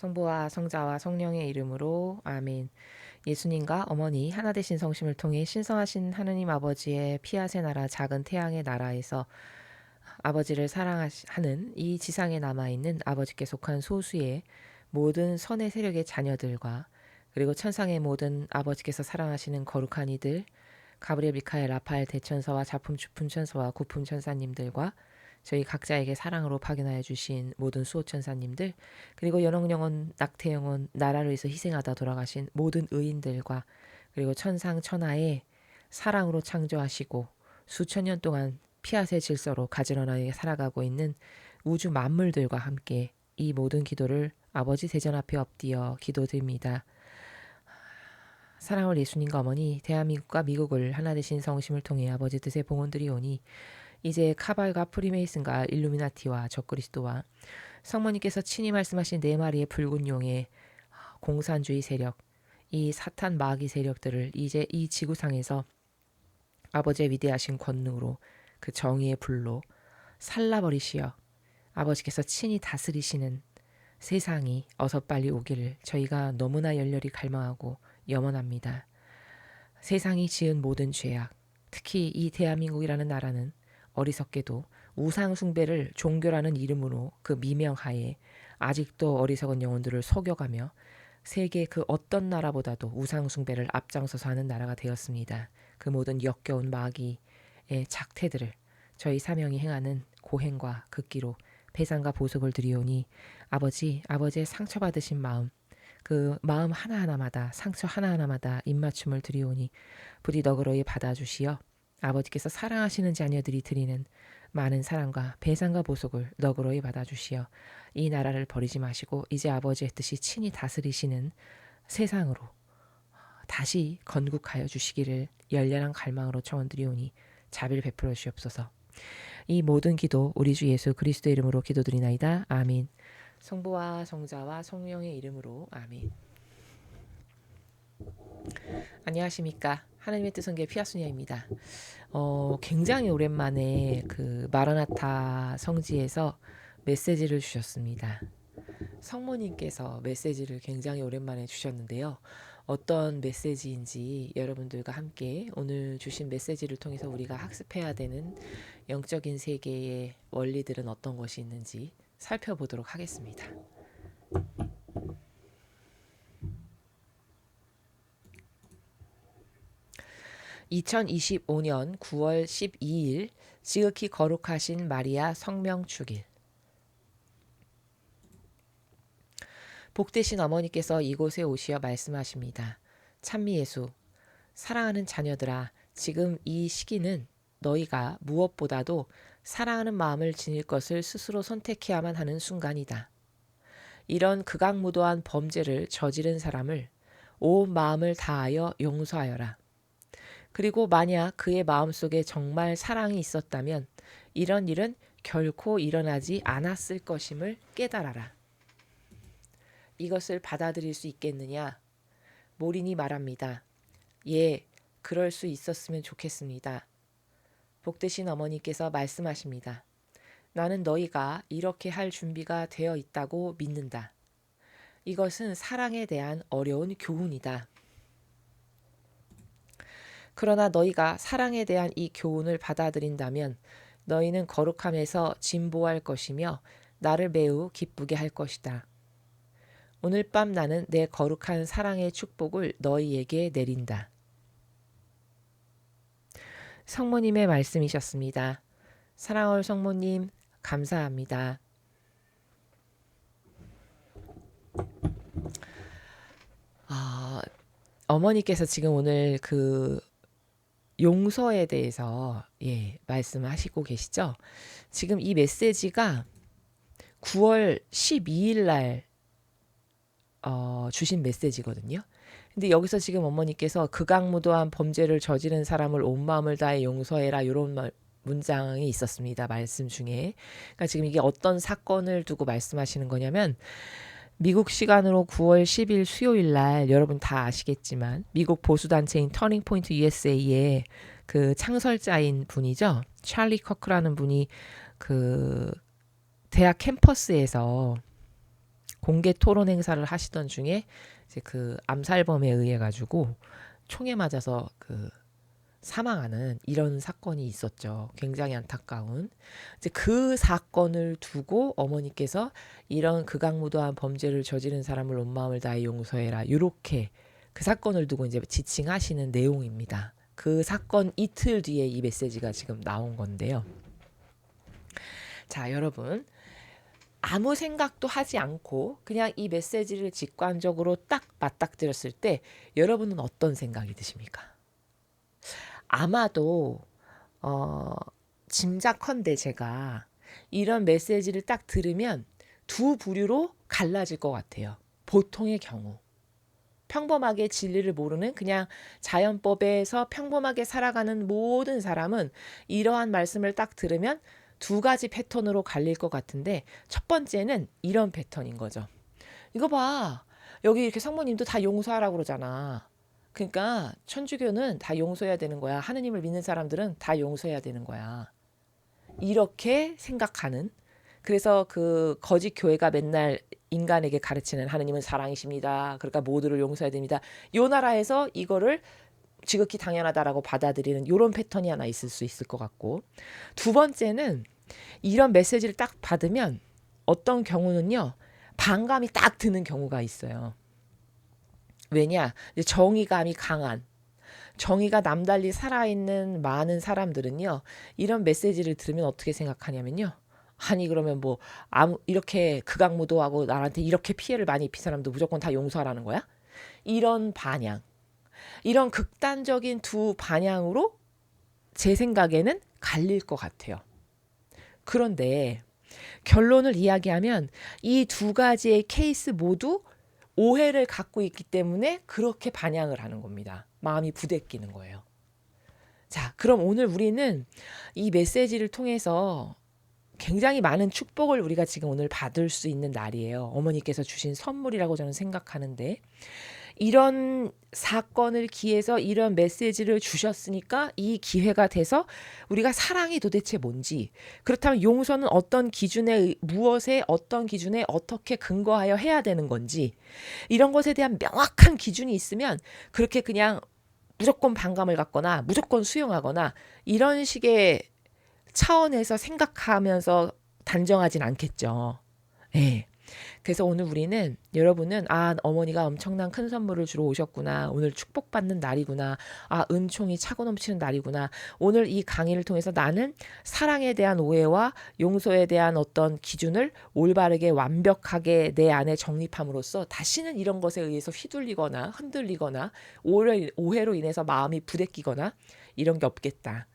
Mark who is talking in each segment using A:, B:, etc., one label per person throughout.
A: 성부와 성자와 성령의 이름으로 아멘. 예수님과 어머니 하나 되신 성심을 통해 신성하신 하느님 아버지의 피아세 나라 작은 태양의 나라에서 아버지를 사랑하는 이 지상에 남아있는 아버지께 속한 소수의 모든 선의 세력의 자녀들과 그리고 천상의 모든 아버지께서 사랑하시는 거룩한 이들, 가브리엘, 미카엘, 라파엘 대천사와 작품 주품 천사와 구품 천사님들과 저희 각자에게 사랑으로 파견하여 주신 모든 수호 천사님들, 그리고 연옥영원 낙태영원 나라를 위해서 희생하다 돌아가신 모든 의인들과 그리고 천상 천하에 사랑으로 창조하시고 수천 년 동안 피아세 질서로 가지런하게 살아가고 있는 우주 만물들과 함께 이 모든 기도를 아버지 대전 앞에 엎드려 기도드립니다. 사랑을 예수님과 어머니, 대한민국과 미국을 하나 되신 성심을 통해 아버지 뜻의 봉헌드리오니 이제 카발과 프리메이슨과 일루미나티와 적그리스도와 성모님께서 친히 말씀하신 네 마리의 붉은 용의 공산주의 세력, 이 사탄 마귀 세력들을 이제 이 지구상에서 아버지의 위대하신 권능으로 그 정의의 불로 살라버리시어 아버지께서 친히 다스리시는 세상이 어서 빨리 오기를 저희가 너무나 열렬히 갈망하고 염원합니다. 세상이 지은 모든 죄악, 특히 이 대한민국이라는 나라는 어리석게도 우상 숭배를 종교라는 이름으로 그 미명하에 아직도 어리석은 영혼들을 속여가며 세계 그 어떤 나라보다도 우상 숭배를 앞장서서 하는 나라가 되었습니다. 그 모든 역겨운 마귀의 작태들을 저희 사명이 행하는 고행과 극기로 배상과 보석을 드리오니 아버지의 상처받으신 마음, 그 마음 하나하나마다 상처 하나하나마다 입맞춤을 드리오니 부디 너그러이 받아주시어 아버지께서 사랑하시는 자녀들이 드리는 많은 사랑과 배상과 보석을 너그러이 받아주시어 이 나라를 버리지 마시고 이제 아버지의 뜻이 친히 다스리시는 세상으로 다시 건국하여 주시기를 열렬한 갈망으로 청원드리오니 자비를 베풀어 주시옵소서. 이 모든 기도 우리 주 예수 그리스도의 이름으로 기도드리나이다. 아멘. 성부와 성자와 성령의 이름으로 아멘. 안녕하십니까. 하나님의 뜻은 피아소니아입니다. 굉장히 오랜만에 그 마라나타 성지에서 메시지를 주셨습니다. 성모님께서 메시지를 굉장히 오랜만에 주셨는데요. 어떤 메시지인지 여러분들과 함께 오늘 주신 메시지를 통해서 우리가 학습해야 되는 영적인 세계의 원리들은 어떤 것이 있는지 살펴보도록 하겠습니다. 2025년 9월 12일 지극히 거룩하신 마리아 성명축일. 복되신 어머니께서 이곳에 오시어 말씀하십니다. 찬미예수, 사랑하는 자녀들아, 지금 이 시기는 너희가 무엇보다도 사랑하는 마음을 지닐 것을 스스로 선택해야만 하는 순간이다. 이런 극악무도한 범죄를 저지른 사람을 온 마음을 다하여 용서하여라. 그리고 만약 그의 마음속에 정말 사랑이 있었다면 이런 일은 결코 일어나지 않았을 것임을 깨달아라. 이것을 받아들일 수 있겠느냐? 모린이 말합니다. 예, 그럴 수 있었으면 좋겠습니다. 복되신 어머니께서 말씀하십니다. 나는 너희가 이렇게 할 준비가 되어 있다고 믿는다. 이것은 사랑에 대한 어려운 교훈이다. 그러나 너희가 사랑에 대한 이 교훈을 받아들인다면 너희는 거룩함에서 진보할 것이며 나를 매우 기쁘게 할 것이다. 오늘 밤 나는 내 거룩한 사랑의 축복을 너희에게 내린다. 성모님의 말씀이셨습니다. 사랑할 성모님, 감사합니다. 어머니께서 지금 오늘 그 용서에 대해서 말씀하시고 계시죠? 지금 이 메시지가 9월 12일 날 주신 메시지거든요. 근데 여기서 지금 어머니께서 극악무도한 범죄를 저지른 사람을 온 마음을 다해 용서해라 이런 문장이 있었습니다. 말씀 중에. 그러니까 지금 이게 어떤 사건을 두고 말씀하시는 거냐면 미국 시간으로 9월 10일 수요일 날 여러분 다 아시겠지만 미국 보수단체인 터닝포인트 USA의 그 창설자인 분이죠. 찰리 커크라는 분이 그 대학 캠퍼스에서 공개 토론 행사를 하시던 중에 이제 그 암살범에 의해 가지고 총에 맞아서 그 사망하는 이런 사건이 있었죠. 굉장히 안타까운. 이제 그 사건을 두고 어머니께서 이런 극악무도한 범죄를 저지른 사람을 온 마음을 다해 용서해라. 이렇게 그 사건을 두고 이제 지칭하시는 내용입니다. 그 사건 이틀 뒤에 이 메시지가 지금 나온 건데요. 자, 여러분. 아무 생각도 하지 않고 그냥 이 메시지를 직관적으로 딱 맞닥뜨렸을 때 여러분은 어떤 생각이 드십니까? 아마도 짐작컨대 제가 이런 메시지를 딱 들으면 두 부류로 갈라질 것 같아요. 보통의 경우. 평범하게 진리를 모르는 그냥 자연법에서 평범하게 살아가는 모든 사람은 이러한 말씀을 딱 들으면 두 가지 패턴으로 갈릴 것 같은데 첫 번째는 이런 패턴인 거죠. 이거 봐. 여기 이렇게 성모님도 다 용서하라고 그러잖아. 그러니까 천주교는 다 용서해야 되는 거야. 하느님을 믿는 사람들은 다 용서해야 되는 거야. 이렇게 생각하는. 그래서 그 거짓 교회가 맨날 인간에게 가르치는 하느님은 사랑이십니다. 그러니까 모두를 용서해야 됩니다. 요 나라에서 이거를 지극히 당연하다라고 받아들이는 이런 패턴이 하나 있을 수 있을 것 같고, 두 번째는 이런 메시지를 딱 받으면 어떤 경우는요, 반감이 딱 드는 경우가 있어요. 왜냐? 정의감이 강한, 정의가 남달리 살아있는 많은 사람들은요, 이런 메시지를 들으면 어떻게 생각하냐면요, 아니 그러면 뭐 이렇게 극악무도하고 나한테 이렇게 피해를 많이 입힌 사람도 무조건 다 용서하라는 거야? 이런 반향, 이런 극단적인 두 반향으로 제 생각에는 갈릴 것 같아요. 그런데 결론을 이야기하면 이 두 가지의 케이스 모두 오해를 갖고 있기 때문에 그렇게 반향을 하는 겁니다. 마음이 부대끼는 거예요. 자, 그럼 오늘 우리는 이 메시지를 통해서 굉장히 많은 축복을 우리가 지금 오늘 받을 수 있는 날이에요. 어머니께서 주신 선물이라고 저는 생각하는데, 이런 사건을 기해서 이런 메시지를 주셨으니까 이 기회가 돼서 우리가 사랑이 도대체 뭔지, 그렇다면 용서는 어떤 기준에, 무엇에 어떤 기준에 어떻게 근거하여 해야 되는 건지, 이런 것에 대한 명확한 기준이 있으면 그렇게 그냥 무조건 반감을 갖거나 무조건 수용하거나 이런 식의 차원에서 생각하면서 단정하진 않겠죠. 네. 그래서 오늘 우리는, 여러분은 어머니가 엄청난 큰 선물을 주러 오셨구나, 오늘 축복받는 날이구나, 은총이 차고 넘치는 날이구나, 오늘 이 강의를 통해서 나는 사랑에 대한 오해와 용서에 대한 어떤 기준을 올바르게 완벽하게 내 안에 정립함으로써 다시는 이런 것에 의해서 휘둘리거나 흔들리거나 오해로 인해서 마음이 부대끼거나 이런 게 없겠다,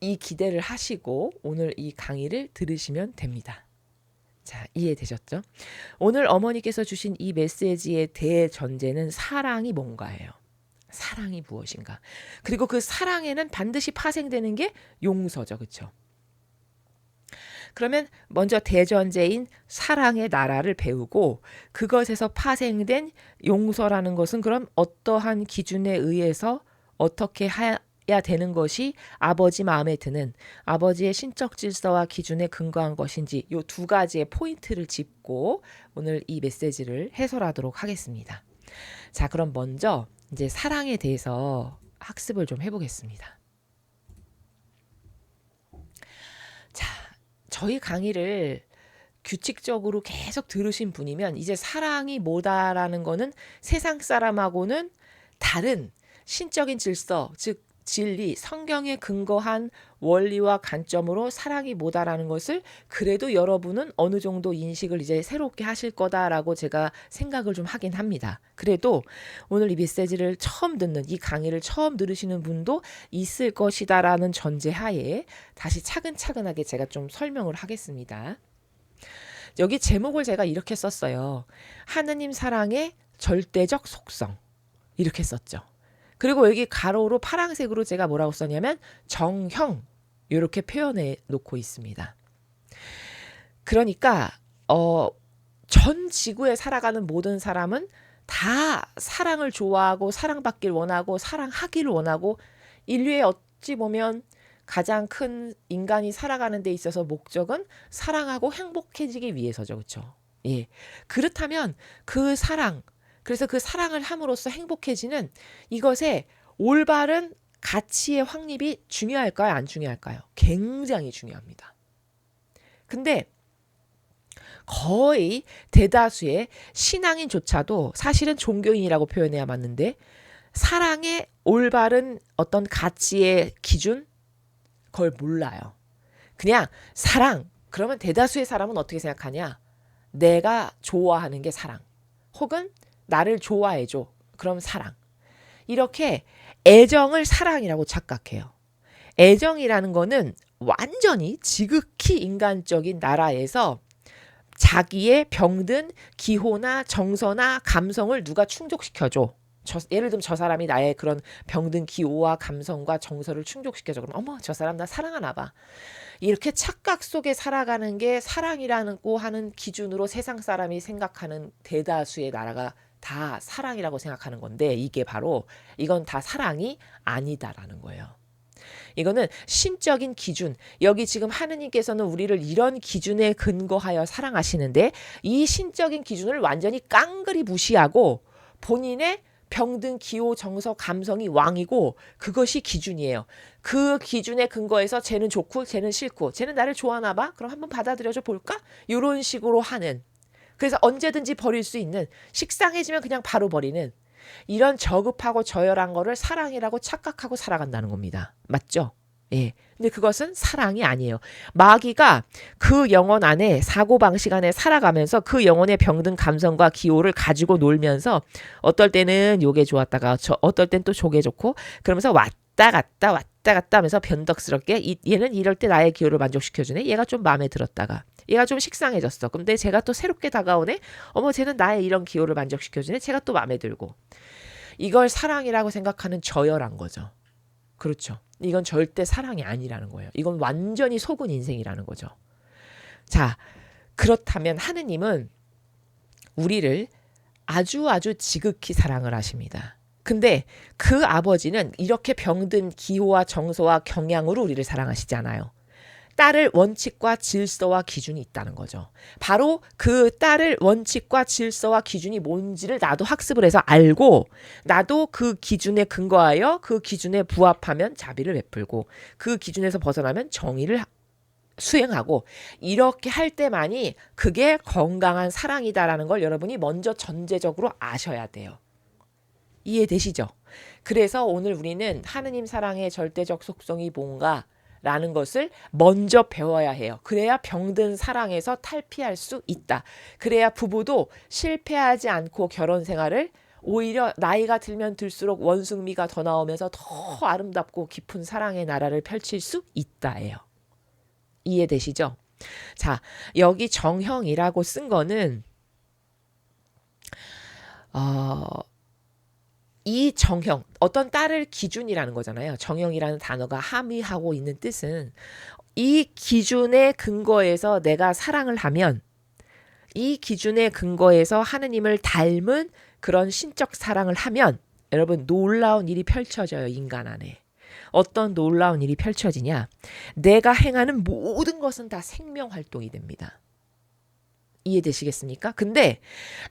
A: 이 기대를 하시고 오늘 이 강의를 들으시면 됩니다. 자, 이해되셨죠? 오늘 어머니께서 주신 이 메시지의 대전제는 사랑이 뭔가예요. 사랑이 무엇인가. 그리고 그 사랑에는 반드시 파생되는 게 용서죠. 그렇죠? 그러면 먼저 대전제인 사랑의 나라를 배우고, 그것에서 파생된 용서라는 것은 그럼 어떠한 기준에 의해서 어떻게 해야 되는 것이 아버지 마음에 드는, 아버지의 신적 질서와 기준에 근거한 것인지, 이 두 가지의 포인트를 짚고 오늘 이 메시지를 해설하도록 하겠습니다. 자, 그럼 먼저 이제 사랑에 대해서 학습을 좀 해보겠습니다. 자, 저희 강의를 규칙적으로 계속 들으신 분이면 이제 사랑이 뭐다라는 거는 세상 사람하고는 다른 신적인 질서, 즉 진리, 성경에 근거한 원리와 관점으로 사랑이 뭐다라는 것을 그래도 여러분은 어느 정도 인식을 이제 새롭게 하실 거다라고 제가 생각을 좀 하긴 합니다. 그래도 오늘 이 메시지를 처음 듣는, 이 강의를 처음 들으시는 분도 있을 것이다라는 전제하에 다시 차근차근하게 제가 좀 설명을 하겠습니다. 여기 제목을 제가 이렇게 썼어요. 하느님 사랑의 절대적 속성, 이렇게 썼죠. 그리고 여기 가로로 파란색으로 제가 뭐라고 썼냐면 정형, 이렇게 표현해 놓고 있습니다. 그러니까 전 지구에 살아가는 모든 사람은 다 사랑을 좋아하고 사랑받길 원하고 사랑하기를 원하고, 인류의 어찌 보면 가장 큰 인간이 살아가는 데 있어서 목적은 사랑하고 행복해지기 위해서죠. 그렇죠? 예. 그렇다면 그 사랑, 그래서 그 사랑을 함으로써 행복해지는 이것의 올바른 가치의 확립이 중요할까요? 안 중요할까요? 굉장히 중요합니다. 근데 거의 대다수의 신앙인조차도 사실은 종교인이라고 표현해야 맞는데 사랑의 올바른 어떤 가치의 기준 그걸 몰라요. 그냥 사랑 그러면 대다수의 사람은 어떻게 생각하냐? 내가 좋아하는 게 사랑 혹은 나를 좋아해줘 그럼 사랑 이렇게 애정을 사랑이라고 착각해요. 애정이라는 거는 완전히 지극히 인간적인 나라에서 자기의 병든 기호나 정서나 감성을 누가 충족시켜줘. 예를 들면 저 사람이 나의 그런 병든 기호와 감성과 정서를 충족시켜줘. 그럼 어머 저 사람 나 사랑하나 봐. 이렇게 착각 속에 살아가는 게 사랑이라고 하는 기준으로 세상 사람이 생각하는 대다수의 나라가 다 사랑이라고 생각하는 건데 이게 바로 이건 다 사랑이 아니다라는 거예요. 이거는 신적인 기준. 여기 지금 하느님께서는 우리를 이런 기준에 근거하여 사랑하시는데 이 신적인 기준을 완전히 깡그리 무시하고 본인의 병든 기호, 정서, 감성이 왕이고 그것이 기준이에요. 그 기준에 근거해서 쟤는 좋고 쟤는 싫고 쟤는 나를 좋아하나 봐? 그럼 한번 받아들여줘 볼까? 이런 식으로 하는 그래서 언제든지 버릴 수 있는 식상해지면 그냥 바로 버리는 이런 저급하고 저열한 거를 사랑이라고 착각하고 살아간다는 겁니다. 맞죠? 예. 근데 그것은 사랑이 아니에요. 마귀가 그 영혼 안에 사고방식 안에 살아가면서 그 영혼의 병든 감성과 기호를 가지고 놀면서 어떨 때는 요게 좋았다가 어떨 땐 또 저게 좋고 그러면서 왔다 갔다 하면서 변덕스럽게 얘는 이럴 때 나의 기호를 만족시켜주네. 얘가 좀 마음에 들었다가 얘가 좀 식상해졌어. 근데 제가 또 새롭게 다가오네. 어머 쟤는 나의 이런 기호를 만족시켜주네. 제가 또 마음에 들고. 이걸 사랑이라고 생각하는 저열한 거죠. 그렇죠. 이건 절대 사랑이 아니라는 거예요. 이건 완전히 속은 인생이라는 거죠. 자, 그렇다면 하느님은 우리를 아주 지극히 사랑을 하십니다. 근데 그 아버지는 이렇게 병든 기호와 정서와 경향으로 우리를 사랑하시지 않아요. 따를 원칙과 질서와 기준이 있다는 거죠. 바로 그 따를 원칙과 질서와 기준이 뭔지를 나도 학습을 해서 알고 나도 그 기준에 근거하여 그 기준에 부합하면 자비를 베풀고 그 기준에서 벗어나면 정의를 수행하고 이렇게 할 때만이 그게 건강한 사랑이다라는 걸 여러분이 먼저 전제적으로 아셔야 돼요. 이해되시죠? 그래서 오늘 우리는 하느님 사랑의 절대적 속성이 뭔가 라는 것을 먼저 배워야 해요. 그래야 병든 사랑에서 탈피할 수 있다. 그래야 부부도 실패하지 않고 결혼 생활을 오히려 나이가 들면 들수록 원숭미가 더 나오면서 더 아름답고 깊은 사랑의 나라를 펼칠 수 있다예요. 이해되시죠? 자, 여기 정형이라고 쓴 거는 이 정형, 어떤 딸을 기준이라는 거잖아요. 정형이라는 단어가 함의하고 있는 뜻은 이 기준에 근거해서 내가 사랑을 하면 이 기준에 근거해서 하느님을 닮은 그런 신적 사랑을 하면 여러분 놀라운 일이 펼쳐져요. 인간 안에. 어떤 놀라운 일이 펼쳐지냐. 내가 행하는 모든 것은 다 생명활동이 됩니다. 이해되시겠습니까? 근데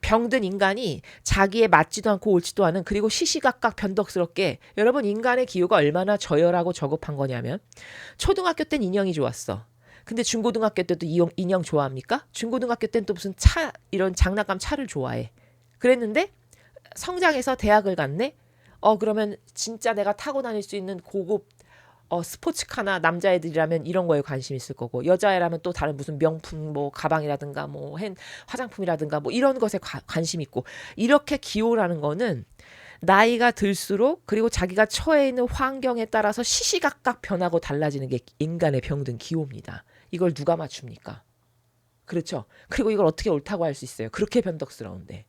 A: 병든 인간이 자기에 맞지도 않고 옳지도 않은 그리고 시시각각 변덕스럽게 여러분 인간의 기호가 얼마나 저열하고 저급한 거냐면 초등학교 땐 인형이 좋았어. 근데 중고등학교 때도 인형 좋아합니까? 중고등학교 땐 또 무슨 차 이런 장난감 차를 좋아해. 그랬는데 성장해서 대학을 갔네? 그러면 진짜 내가 타고 다닐 수 있는 고급 스포츠카나 남자애들이라면 이런 거에 관심 있을 거고 여자애라면 또 다른 무슨 명품 뭐 가방이라든가 뭐 화장품이라든가 뭐 이런 것에 관심 있고 이렇게 기호라는 거는 나이가 들수록 그리고 자기가 처해 있는 환경에 따라서 시시각각 변하고 달라지는 게 인간의 병든 기호입니다. 이걸 누가 맞춥니까? 그렇죠. 그리고 이걸 어떻게 옳다고 할 수 있어요. 그렇게 변덕스러운데.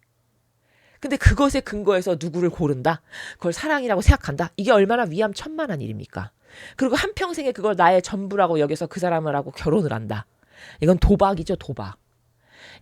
A: 근데 그것에 근거해서 누구를 고른다? 그걸 사랑이라고 생각한다? 이게 얼마나 위암천만한 일입니까? 그리고 한평생에 그걸 나의 전부라고 여겨서 그 사람을 하고 결혼을 한다. 이건 도박이죠, 도박.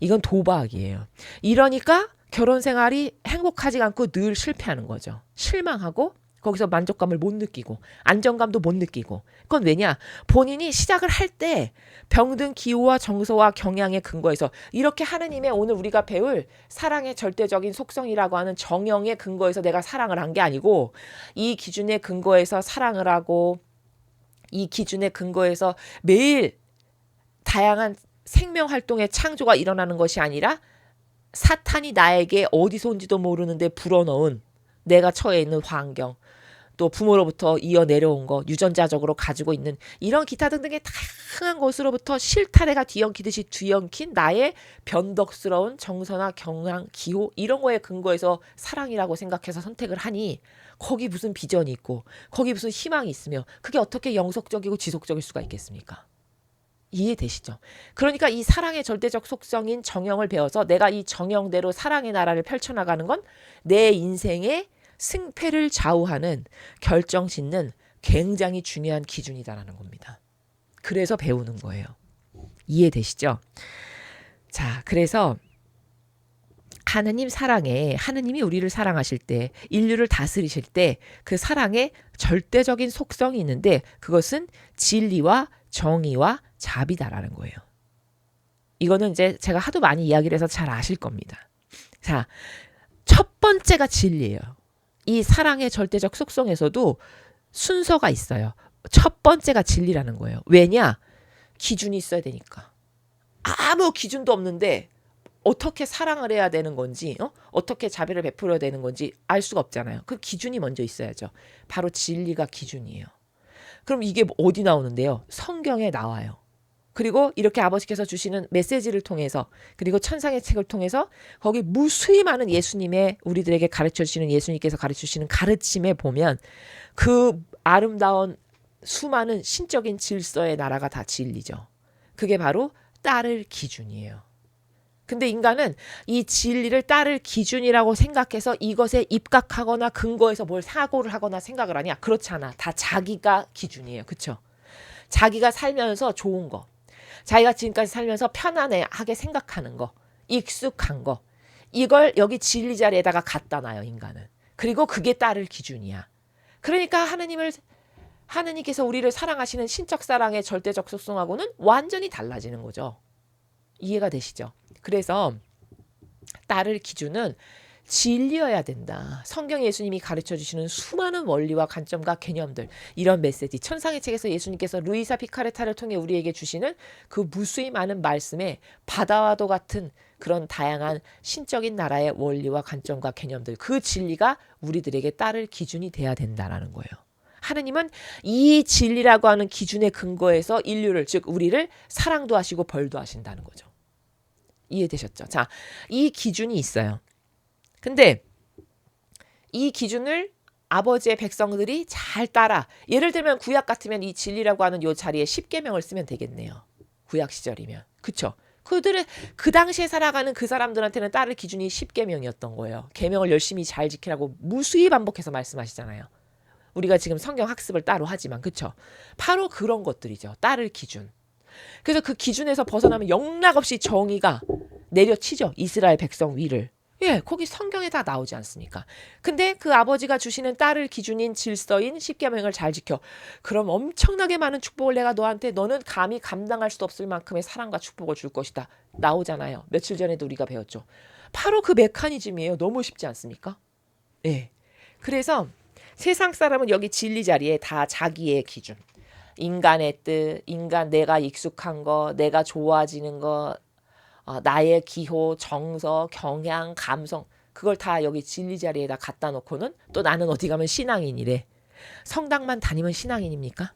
A: 이건 도박이에요. 이러니까 결혼 생활이 행복하지 않고 늘 실패하는 거죠. 실망하고 거기서 만족감을 못 느끼고 안정감도 못 느끼고. 그건 왜냐? 본인이 시작을 할 때 병든 기호와 정서와 경향의 근거에서 이렇게 하느님의 오늘 우리가 배울 사랑의 절대적인 속성이라고 하는 정형의 근거에서 내가 사랑을 한 게 아니고 이 기준의 근거에서 사랑을 하고 이 기준의 근거에서 매일 다양한 생명활동의 창조가 일어나는 것이 아니라 사탄이 나에게 어디서 온지도 모르는데 불어넣은 내가 처해 있는 환경, 또 부모로부터 이어 내려온 거, 유전자적으로 가지고 있는 이런 기타 등등의 다양한 것으로부터 실타래가 뒤엉키듯이 뒤엉킨 나의 변덕스러운 정서나 경향, 기호 이런 거에 근거해서 사랑이라고 생각해서 선택을 하니 거기 무슨 비전이 있고 거기 무슨 희망이 있으며 그게 어떻게 영속적이고 지속적일 수가 있겠습니까? 이해되시죠? 그러니까 이 사랑의 절대적 속성인 정형을 배워서 내가 이 정형대로 사랑의 나라를 펼쳐나가는 건 내 인생의 승패를 좌우하는 결정 짓는 굉장히 중요한 기준이다라는 겁니다. 그래서 배우는 거예요. 이해되시죠? 자, 그래서 하느님 사랑에 하느님이 우리를 사랑하실 때 인류를 다스리실 때 그 사랑의 절대적인 속성이 있는데 그것은 진리와 정의와 자비다라는 거예요. 이거는 이제 제가 하도 많이 이야기를 해서 잘 아실 겁니다. 자, 첫 번째가 진리예요. 이 사랑의 절대적 속성에서도 순서가 있어요. 첫 번째가 진리라는 거예요. 왜냐? 기준이 있어야 되니까. 아무 기준도 없는데 어떻게 사랑을 해야 되는 건지 어떻게 자비를 베풀어야 되는 건지 알 수가 없잖아요. 그 기준이 먼저 있어야죠. 바로 진리가 기준이에요. 그럼 이게 어디 나오는데요? 성경에 나와요. 그리고 이렇게 아버지께서 주시는 메시지를 통해서 그리고 천상의 책을 통해서 거기 무수히 많은 예수님의 우리들에게 가르쳐 주시는 예수님께서 가르쳐 주시는 가르침에 보면 그 아름다운 수많은 신적인 질서의 나라가 다 진리죠. 그게 바로 따를 기준이에요. 근데 인간은 이 진리를 따를 기준이라고 생각해서 이것에 입각하거나 근거해서 뭘 사고를 하거나 생각을 하냐? 그렇지 않아. 다 자기가 기준이에요. 그렇죠? 자기가 살면서 좋은 거. 자기가 지금까지 살면서 편안하게 생각하는 거. 익숙한 거. 이걸 여기 진리 자리에다가 갖다 놔요. 인간은. 그리고 그게 따를 기준이야. 그러니까 하느님께서 우리를 사랑하시는 신적 사랑의 절대적 속성하고는 완전히 달라지는 거죠. 이해가 되시죠? 그래서 따를 기준은 진리여야 된다. 성경 예수님이 가르쳐 주시는 수많은 원리와 관점과 개념들, 이런 메시지, 천상의 책에서 예수님께서 루이사 피카레타를 통해 우리에게 주시는 그 무수히 많은 말씀에 바다와도 같은 그런 다양한 신적인 나라의 원리와 관점과 개념들, 그 진리가 우리들에게 따를 기준이 돼야 된다라는 거예요. 하느님은 이 진리라고 하는 기준의 근거에서 인류를, 즉 우리를 사랑도 하시고 벌도 하신다는 거죠. 이해되셨죠? 자, 이 기준이 있어요. 근데 이 기준을 아버지의 백성들이 잘 따라, 예를 들면 구약 같으면 이 진리라고 하는 요 자리에 10계명을 쓰면 되겠네요. 구약 시절이면. 그쵸? 그들의 그 당시에 살아가는 그 사람들한테는 따를 기준이 10계명이었던 거예요. 계명을 열심히 잘 지키라고 무수히 반복해서 말씀하시잖아요. 우리가 지금 성경 학습을 따로 하지만, 그쵸? 바로 그런 것들이죠. 따를 기준. 그래서 그 기준에서 벗어나면 영락없이 정의가 내려치죠. 이스라엘 백성 위를. 예, 거기 성경에 다 나오지 않습니까? 근데 그 아버지가 주시는 따를 기준인 질서인 십계명을 잘 지켜. 그럼 엄청나게 많은 축복을 내가 너한테, 너는 감히 감당할 수 없을 만큼의 사랑과 축복을 줄 것이다. 나오잖아요. 며칠 전에도 우리가 배웠죠. 바로 그 메커니즘이에요. 너무 쉽지 않습니까? 예. 그래서 세상 사람은 여기 진리 자리에 다 자기의 기준. 인간의 뜻, 인간 내가 익숙한 거, 내가 좋아지는 거, 나의 기호, 정서, 경향, 감성, 그걸 다 여기 진리 자리에다 갖다 놓고는 또 나는 어디 가면 신앙인이래. 성당만 다니면 신앙인입니까?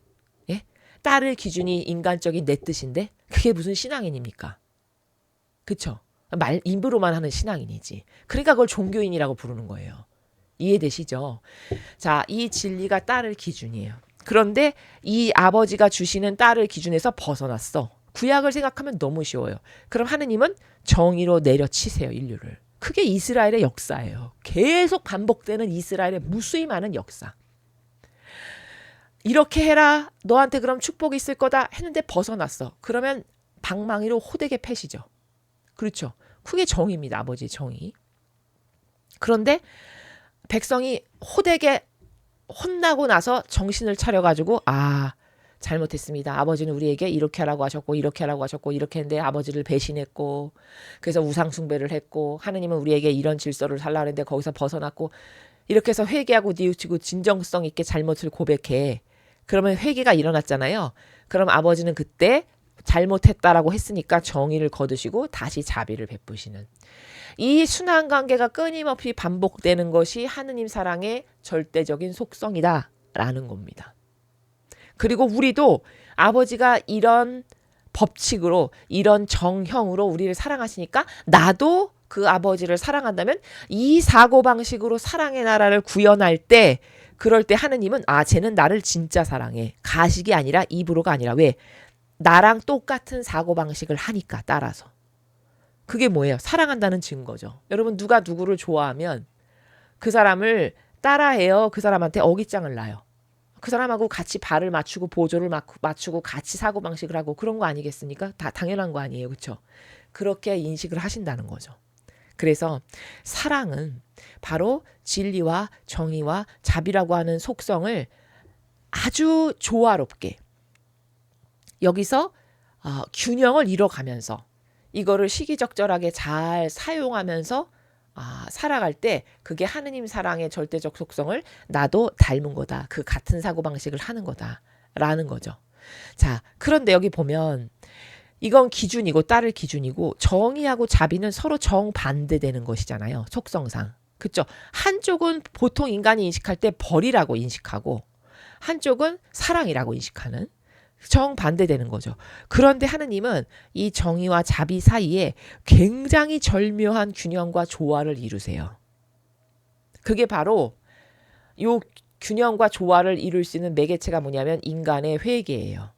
A: 예? 따를 기준이 인간적인 내 뜻인데 그게 무슨 신앙인입니까? 그쵸? 입으로만 하는 신앙인이지. 그러니까 그걸 종교인이라고 부르는 거예요. 이해되시죠? 자, 이 진리가 따를 기준이에요. 그런데 이 아버지가 주시는 따를 기준에서 벗어났어. 구약을 생각하면 너무 쉬워요. 그럼 하느님은 정의로 내려치세요, 인류를. 그게 이스라엘의 역사예요. 계속 반복되는 이스라엘의 무수히 많은 역사. 이렇게 해라. 너한테 그럼 축복이 있을 거다 했는데 벗어났어. 그러면 방망이로 호되게 패시죠. 그렇죠. 그게 정의입니다. 아버지의 정의. 그런데 백성이 호되게 혼나고 나서 정신을 차려가지고 잘못했습니다. 아버지는 우리에게 이렇게 하라고 하셨고 이렇게 하라고 하셨고 이렇게 했는데 아버지를 배신했고 그래서 우상 숭배를 했고 하느님은 우리에게 이런 질서를 살라 그랬는데 거기서 벗어났고 이렇게 해서 회개하고 뉘우치고 진정성 있게 잘못을 고백해. 그러면 회개가 일어났잖아요. 그럼 아버지는 그때 잘못했다라고 했으니까 정의를 거두시고 다시 자비를 베푸시는 이 순환 관계가 끊임없이 반복되는 것이 하느님 사랑의 절대적인 속성이다라는 겁니다. 그리고 우리도 아버지가 이런 법칙으로 이런 정형으로 우리를 사랑하시니까 나도 그 아버지를 사랑한다면 이 사고방식으로 사랑의 나라를 구현할 때 그럴 때 하느님은 쟤는 나를 진짜 사랑해. 가식이 아니라 입으로가 아니라 왜? 나랑 똑같은 사고방식을 하니까 따라서. 그게 뭐예요? 사랑한다는 증거죠. 여러분 누가 누구를 좋아하면 그 사람을 따라해요. 그 사람한테 어깃장을 놔요. 그 사람하고 같이 발을 맞추고 보조를 맞추고 같이 사고방식을 하고 그런 거 아니겠습니까? 다 당연한 거 아니에요. 그렇죠? 그렇게 인식을 하신다는 거죠. 그래서 사랑은 바로 진리와 정의와 자비라고 하는 속성을 아주 조화롭게 여기서 균형을 이뤄가면서 이거를 시기적절하게 잘 사용하면서 살아갈 때 그게 하느님 사랑의 절대적 속성을 나도 닮은 거다. 그 같은 사고방식을 하는 거다라는 거죠. 자, 그런데 여기 보면 이건 기준이고 따를 기준이고 정의하고 자비는 서로 정반대되는 것이잖아요. 속성상. 그렇죠? 한쪽은 보통 인간이 인식할 때 벌이라고 인식하고 한쪽은 사랑이라고 인식하는 정반대되는 거죠. 그런데 하느님은 이 정의와 자비 사이에 굉장히 절묘한 균형과 조화를 이루세요. 그게 바로 요 균형과 조화를 이룰 수 있는 매개체가 뭐냐면 인간의 회개예요.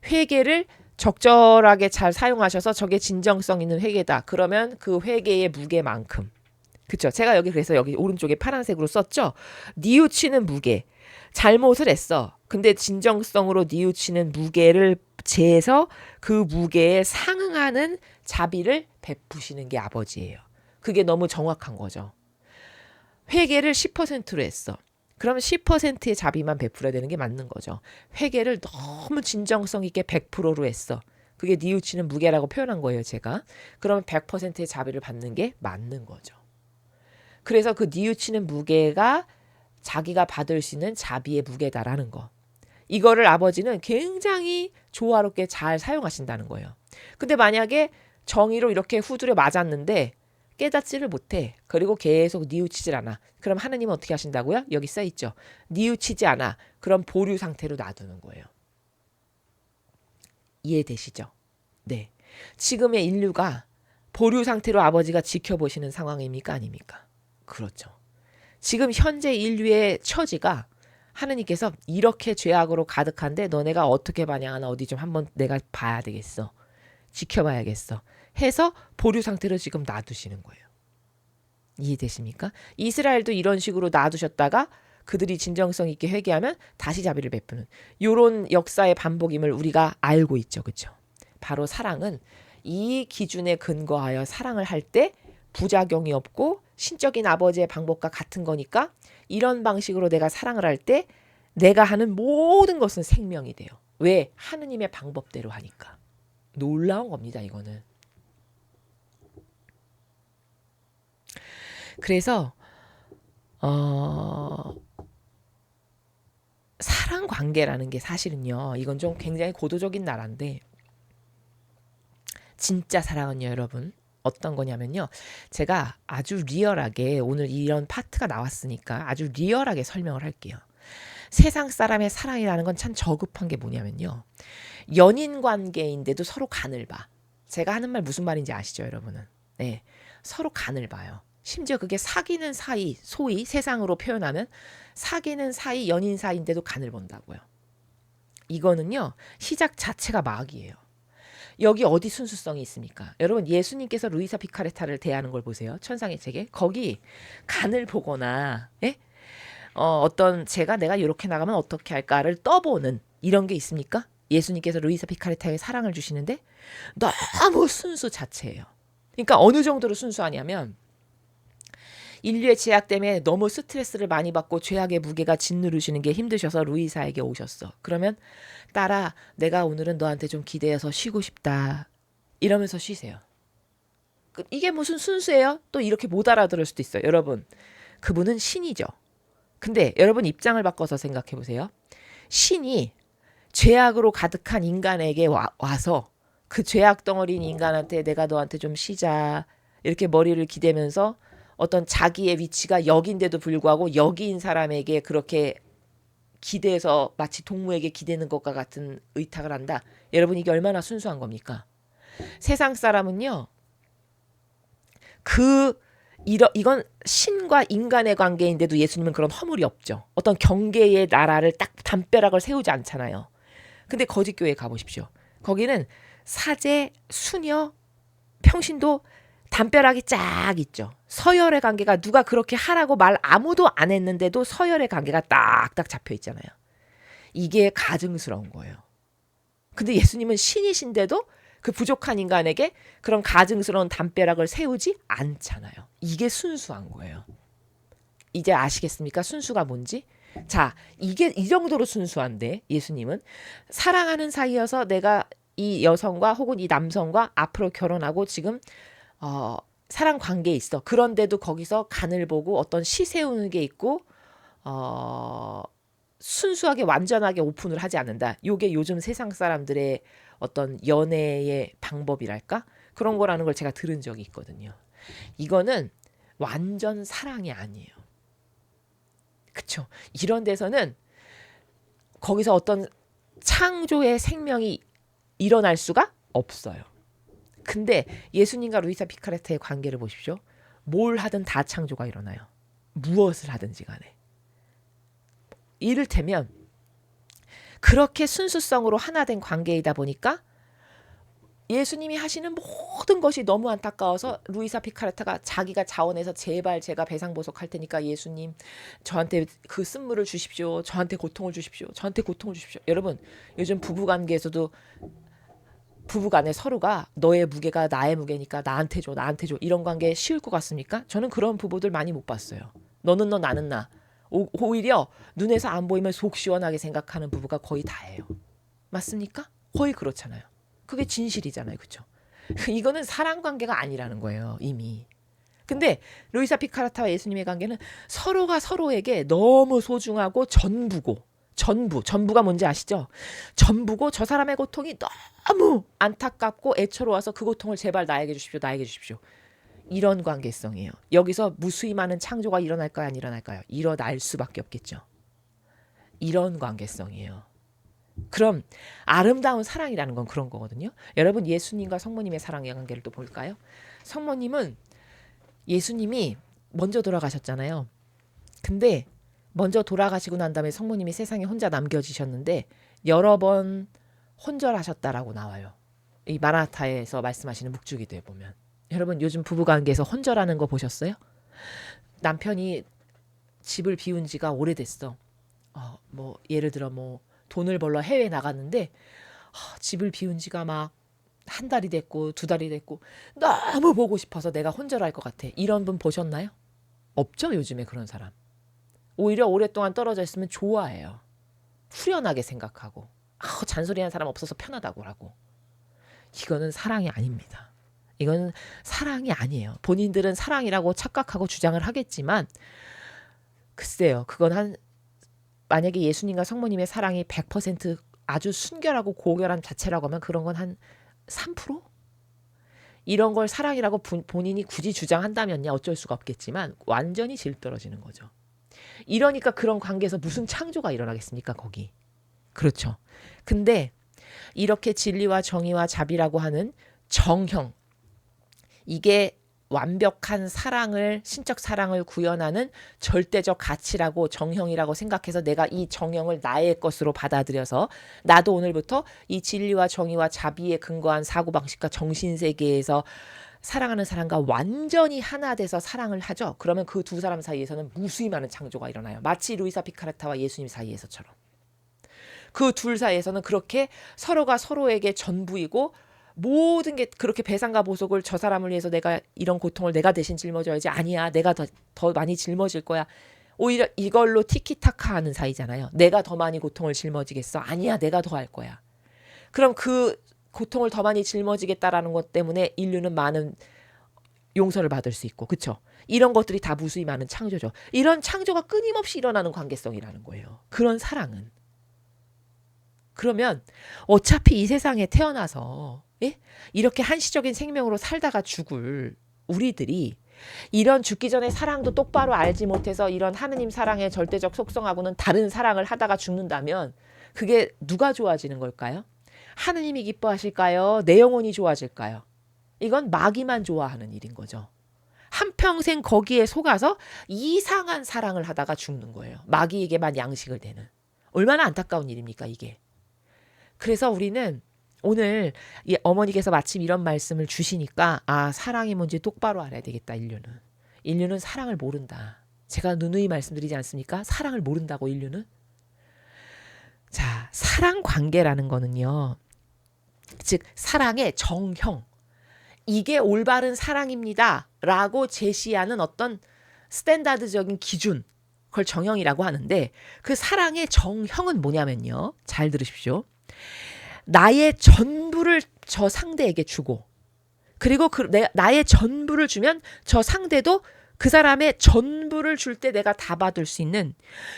A: 회개를 적절하게 잘 사용하셔서 저게 진정성 있는 회개다. 그러면 그 회개의 무게만큼. 그쵸? 제가 그래서 여기 오른쪽에 파란색으로 썼죠? 뉘우치는 무게. 잘못을 했어. 근데 진정성으로 뉘우치는 무게를 재서 그 무게에 상응하는 자비를 베푸시는 게 아버지예요. 그게 너무 정확한 거죠. 회개를 10%로 했어. 그러면 10%의 자비만 베풀어야 되는 게 맞는 거죠. 회개를 너무 진정성 있게 100%로 했어. 그게 뉘우치는 무게라고 표현한 거예요, 제가. 그러면 100%의 자비를 받는 게 맞는 거죠. 그래서 그 뉘우치는 무게가 자기가 받을 수 있는 자비의 무게다라는 거. 이거를 아버지는 굉장히 조화롭게 잘 사용하신다는 거예요. 근데 만약에 정의로 이렇게 후드려 맞았는데 깨닫지를 못해. 그리고 계속 뉘우치질 않아. 그럼 하느님은 어떻게 하신다고요? 여기 써있죠. 뉘우치지 않아. 그럼 보류 상태로 놔두는 거예요. 이해되시죠? 네. 지금의 인류가 보류 상태로 아버지가 지켜보시는 상황입니까? 아닙니까? 그렇죠. 지금 현재 인류의 처지가 하느님께서 이렇게 죄악으로 가득한데 너네가 어떻게 반영하나 어디 좀 한번 내가 봐야 되겠어. 지켜봐야겠어. 해서 보류 상태로 지금 놔두시는 거예요. 이해되십니까? 이스라엘도 이런 식으로 놔두셨다가 그들이 진정성 있게 회개하면 다시 자비를 베푸는 이런 역사의 반복임을 우리가 알고 있죠. 그렇죠? 바로 사랑은 이 기준에 근거하여 사랑을 할 때 부작용이 없고 신적인 아버지의 방법과 같은 거니까 이런 방식으로 내가 사랑을 할 때 내가 하는 모든 것은 생명이 돼요. 왜? 하느님의 방법대로 하니까. 놀라운 겁니다. 이거는. 그래서 사랑 관계라는 게 사실은요. 이건 좀 굉장히 고도적인 나라인데 진짜 사랑은요. 여러분. 어떤 거냐면요. 제가 아주 리얼하게 오늘 이런 파트가 나왔으니까 아주 리얼하게 설명을 할게요. 세상 사람의 사랑이라는 건 참 저급한 게 뭐냐면요. 연인 관계인데도 서로 간을 봐. 제가 하는 말 무슨 말인지 아시죠, 여러분은? 네, 서로 간을 봐요. 심지어 그게 사귀는 사이, 소위 세상으로 표현하면 사귀는 사이, 연인 사이인데도 간을 본다고요. 이거는요. 시작 자체가 마귀예요. 여기 어디 순수성이 있습니까? 여러분 예수님께서 루이사 피카레타를 대하는 걸 보세요. 천상의 책에. 거기 간을 보거나 어떤 내가 이렇게 나가면 어떻게 할까를 떠보는 이런 게 있습니까? 예수님께서 루이사 피카레타에 사랑을 주시는데 너무 순수 자체예요. 그러니까 어느 정도로 순수하냐면 인류의 죄악 때문에 너무 스트레스를 많이 받고 죄악의 무게가 짓누르시는 게 힘드셔서 루이사에게 오셨어. 그러면 딸아, 내가 오늘은 너한테 좀 기대어서 쉬고 싶다. 이러면서 쉬세요. 이게 무슨 순수예요? 또 이렇게 못 알아들을 수도 있어요. 여러분, 그분은 신이죠. 근데 여러분 입장을 바꿔서 생각해 보세요. 신이 죄악으로 가득한 인간에게 와서 그 죄악 덩어리인 인간한테 내가 너한테 좀 쉬자 이렇게 머리를 기대면서 어떤 자기의 위치가 여기인데도 불구하고 여기인 사람에게 그렇게 기대서 마치 동무에게 기대는 것과 같은 의탁을 한다. 여러분 이게 얼마나 순수한 겁니까? 세상 사람은요. 이건 신과 인간의 관계인데도 예수님은 그런 허물이 없죠. 어떤 경계의 나라를 딱 담벼락을 세우지 않잖아요. 근데 거짓교회에 가보십시오. 거기는 사제, 수녀, 평신도 담벼락이 쫙 있죠. 서열의 관계가 누가 그렇게 하라고 말 아무도 안 했는데도 서열의 관계가 딱딱 잡혀 있잖아요. 이게 가증스러운 거예요. 근데 예수님은 신이신데도 그 부족한 인간에게 그런 가증스러운 담벼락을 세우지 않잖아요. 이게 순수한 거예요. 이제 아시겠습니까? 순수가 뭔지? 자, 이게 이 정도로 순수한데 예수님은 사랑하는 사이여서 내가 이 여성과 혹은 이 남성과 앞으로 결혼하고 지금 사랑 관계에 있어. 그런데도 거기서 간을 보고 어떤 시 세우는 게 있고 순수하게 완전하게 오픈을 하지 않는다. 이게 요즘 세상 사람들의 어떤 연애의 방법이랄까? 그런 거라는 걸 제가 들은 적이 있거든요. 이거는 완전 사랑이 아니에요. 그쵸? 이런 데서는 거기서 어떤 창조의 생명이 일어날 수가 없어요. 근데 예수님과 루이사 피카레타의 관계를 보십시오. 뭘 하든 다 창조가 일어나요. 무엇을 하든지 간에. 이를테면 그렇게 순수성으로 하나 된 관계이다 보니까 예수님이 하시는 모든 것이 너무 안타까워서 루이사 피카레타가 자기가 자원해서 제발 제가 배상보석할 테니까 예수님 저한테 그 쓴물을 주십시오. 저한테 고통을 주십시오. 저한테 고통을 주십시오. 여러분 요즘 부부관계에서도 부부간에 서로가 너의 무게가 나의 무게니까 나한테 줘 나한테 줘 이런 관계 쉬울 것 같습니까? 저는 그런 부부들 많이 못 봤어요. 너는 너 나는 나. 오히려 눈에서 안 보이면 속 시원하게 생각하는 부부가 거의 다예요. 맞습니까? 거의 그렇잖아요. 그게 진실이잖아요. 그렇죠? 이거는 사랑 관계가 아니라는 거예요. 이미. 근데 루이사 피카레타와 예수님의 관계는 서로가 서로에게 너무 소중하고 전부가 뭔지 아시죠? 전부고 저 사람의 고통이 너무 안타깝고 애처로워서 그 고통을 제발 나에게 주십시오. 나에게 주십시오. 이런 관계성이에요. 여기서 무수히 많은 창조가 일어날까요? 안 일어날까요? 일어날 수밖에 없겠죠. 이런 관계성이에요. 그럼 아름다운 사랑이라는 건 그런 거거든요. 여러분 예수님과 성모님의 사랑의 관계를 또 볼까요? 성모님은 예수님이 먼저 돌아가셨잖아요. 근데 먼저 돌아가시고 난 다음에 성모님이 세상에 혼자 남겨지셨는데 여러 번 혼절하셨다라고 나와요. 이 마라타에서 말씀하시는 묵주기도에 보면. 여러분 요즘 부부관계에서 혼절하는 거 보셨어요? 남편이 집을 비운 지가 오래됐어. 뭐 예를 들어 뭐 돈을 벌러 해외에 나갔는데 집을 비운 지가 막 한 달이 됐고 2달이 됐고 너무 보고 싶어서 내가 혼절할 것 같아. 이런 분 보셨나요? 없죠 요즘에 그런 사람. 오히려 오랫동안 떨어져 있으면 좋아해요. 후련하게 생각하고 잔소리하는 사람 없어서 편하다고 하고. 이거는 사랑이 아닙니다. 이건 사랑이 아니에요. 본인들은 사랑이라고 착각하고 주장을 하겠지만 글쎄요. 그건 만약에 예수님과 성모님의 사랑이 100% 아주 순결하고 고결한 자체라고 하면 그런 건 한 3%? 이런 걸 사랑이라고 본인이 굳이 주장한다면야 어쩔 수가 없겠지만 완전히 질 떨어지는 거죠. 이러니까 그런 관계에서 무슨 창조가 일어나겠습니까? 거기. 그렇죠. 근데 이렇게 진리와 정의와 자비라고 하는 정형, 이게 완벽한 사랑을, 신적 사랑을 구현하는 절대적 가치라고 정형이라고 생각해서 내가 이 정형을 나의 것으로 받아들여서 나도 오늘부터 이 진리와 정의와 자비에 근거한 사고방식과 정신세계에서 사랑하는 사람과 완전히 하나 돼서 사랑을 하죠. 그러면 그 두 사람 사이에서는 무수히 많은 창조가 일어나요. 마치 루이사 피카레타와 예수님 사이에서처럼. 그 둘 사이에서는 그렇게 서로가 서로에게 전부이고 모든 게 그렇게 배상과 보속을 저 사람을 위해서 내가 이런 고통을 내가 대신 짊어져야지. 아니야. 내가 더 많이 짊어질 거야. 오히려 이걸로 티키타카 하는 사이잖아요. 내가 더 많이 고통을 짊어지겠어. 아니야. 내가 더 할 거야. 그럼 그 고통을 더 많이 짊어지겠다라는 것 때문에 인류는 많은 용서를 받을 수 있고, 그쵸? 이런 것들이 다 무수히 많은 창조죠. 이런 창조가 끊임없이 일어나는 관계성이라는 거예요. 그런 사랑은. 그러면 어차피 이 세상에 태어나서 예? 이렇게 한시적인 생명으로 살다가 죽을 우리들이 이런 죽기 전에 사랑도 똑바로 알지 못해서 이런 하느님 사랑의 절대적 속성하고는 다른 사랑을 하다가 죽는다면 그게 누가 좋아지는 걸까요? 하느님이 기뻐하실까요? 내 영혼이 좋아질까요? 이건 마귀만 좋아하는 일인 거죠. 한평생 거기에 속아서 이상한 사랑을 하다가 죽는 거예요. 마귀에게만 양식을 대는. 얼마나 안타까운 일입니까 이게. 그래서 우리는 오늘 어머니께서 마침 이런 말씀을 주시니까 사랑이 뭔지 똑바로 알아야 되겠다. 인류는 사랑을 모른다. 제가 누누이 말씀드리지 않습니까? 사랑을 모른다고 인류는. 자, 사랑 관계라는 거는요. 즉 사랑의 정형. 이게 올바른 사랑입니다. 라고 제시하는 어떤 스탠다드적인 기준. 그걸 정형이라고 하는데 그 사랑의 정형은 뭐냐면요. 잘 들으십시오. 나의 전부를 저 상대에게 주고 그리고 나의 전부를 주면 저 상대도 그 사람의 전부를 줄 때 내가 다 받을 수 있는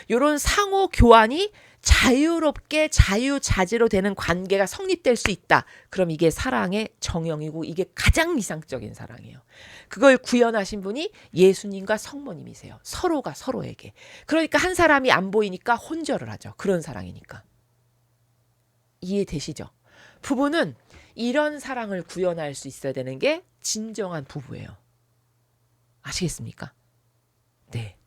A: 이런 상호 교환이 자유롭게 자유자재로 되는 관계가 성립될 수 있다. 그럼 이게 사랑의 정형이고 이게 가장 이상적인 사랑이에요. 그걸 구현하신 분이 예수님과 성모님이세요. 서로가 서로에게. 그러니까 한 사람이 안 보이니까 혼절을 하죠. 그런 사랑이니까. 이해되시죠? 부부는 이런 사랑을 구현할 수 있어야 되는 게 진정한 부부예요. 아시겠습니까? 네.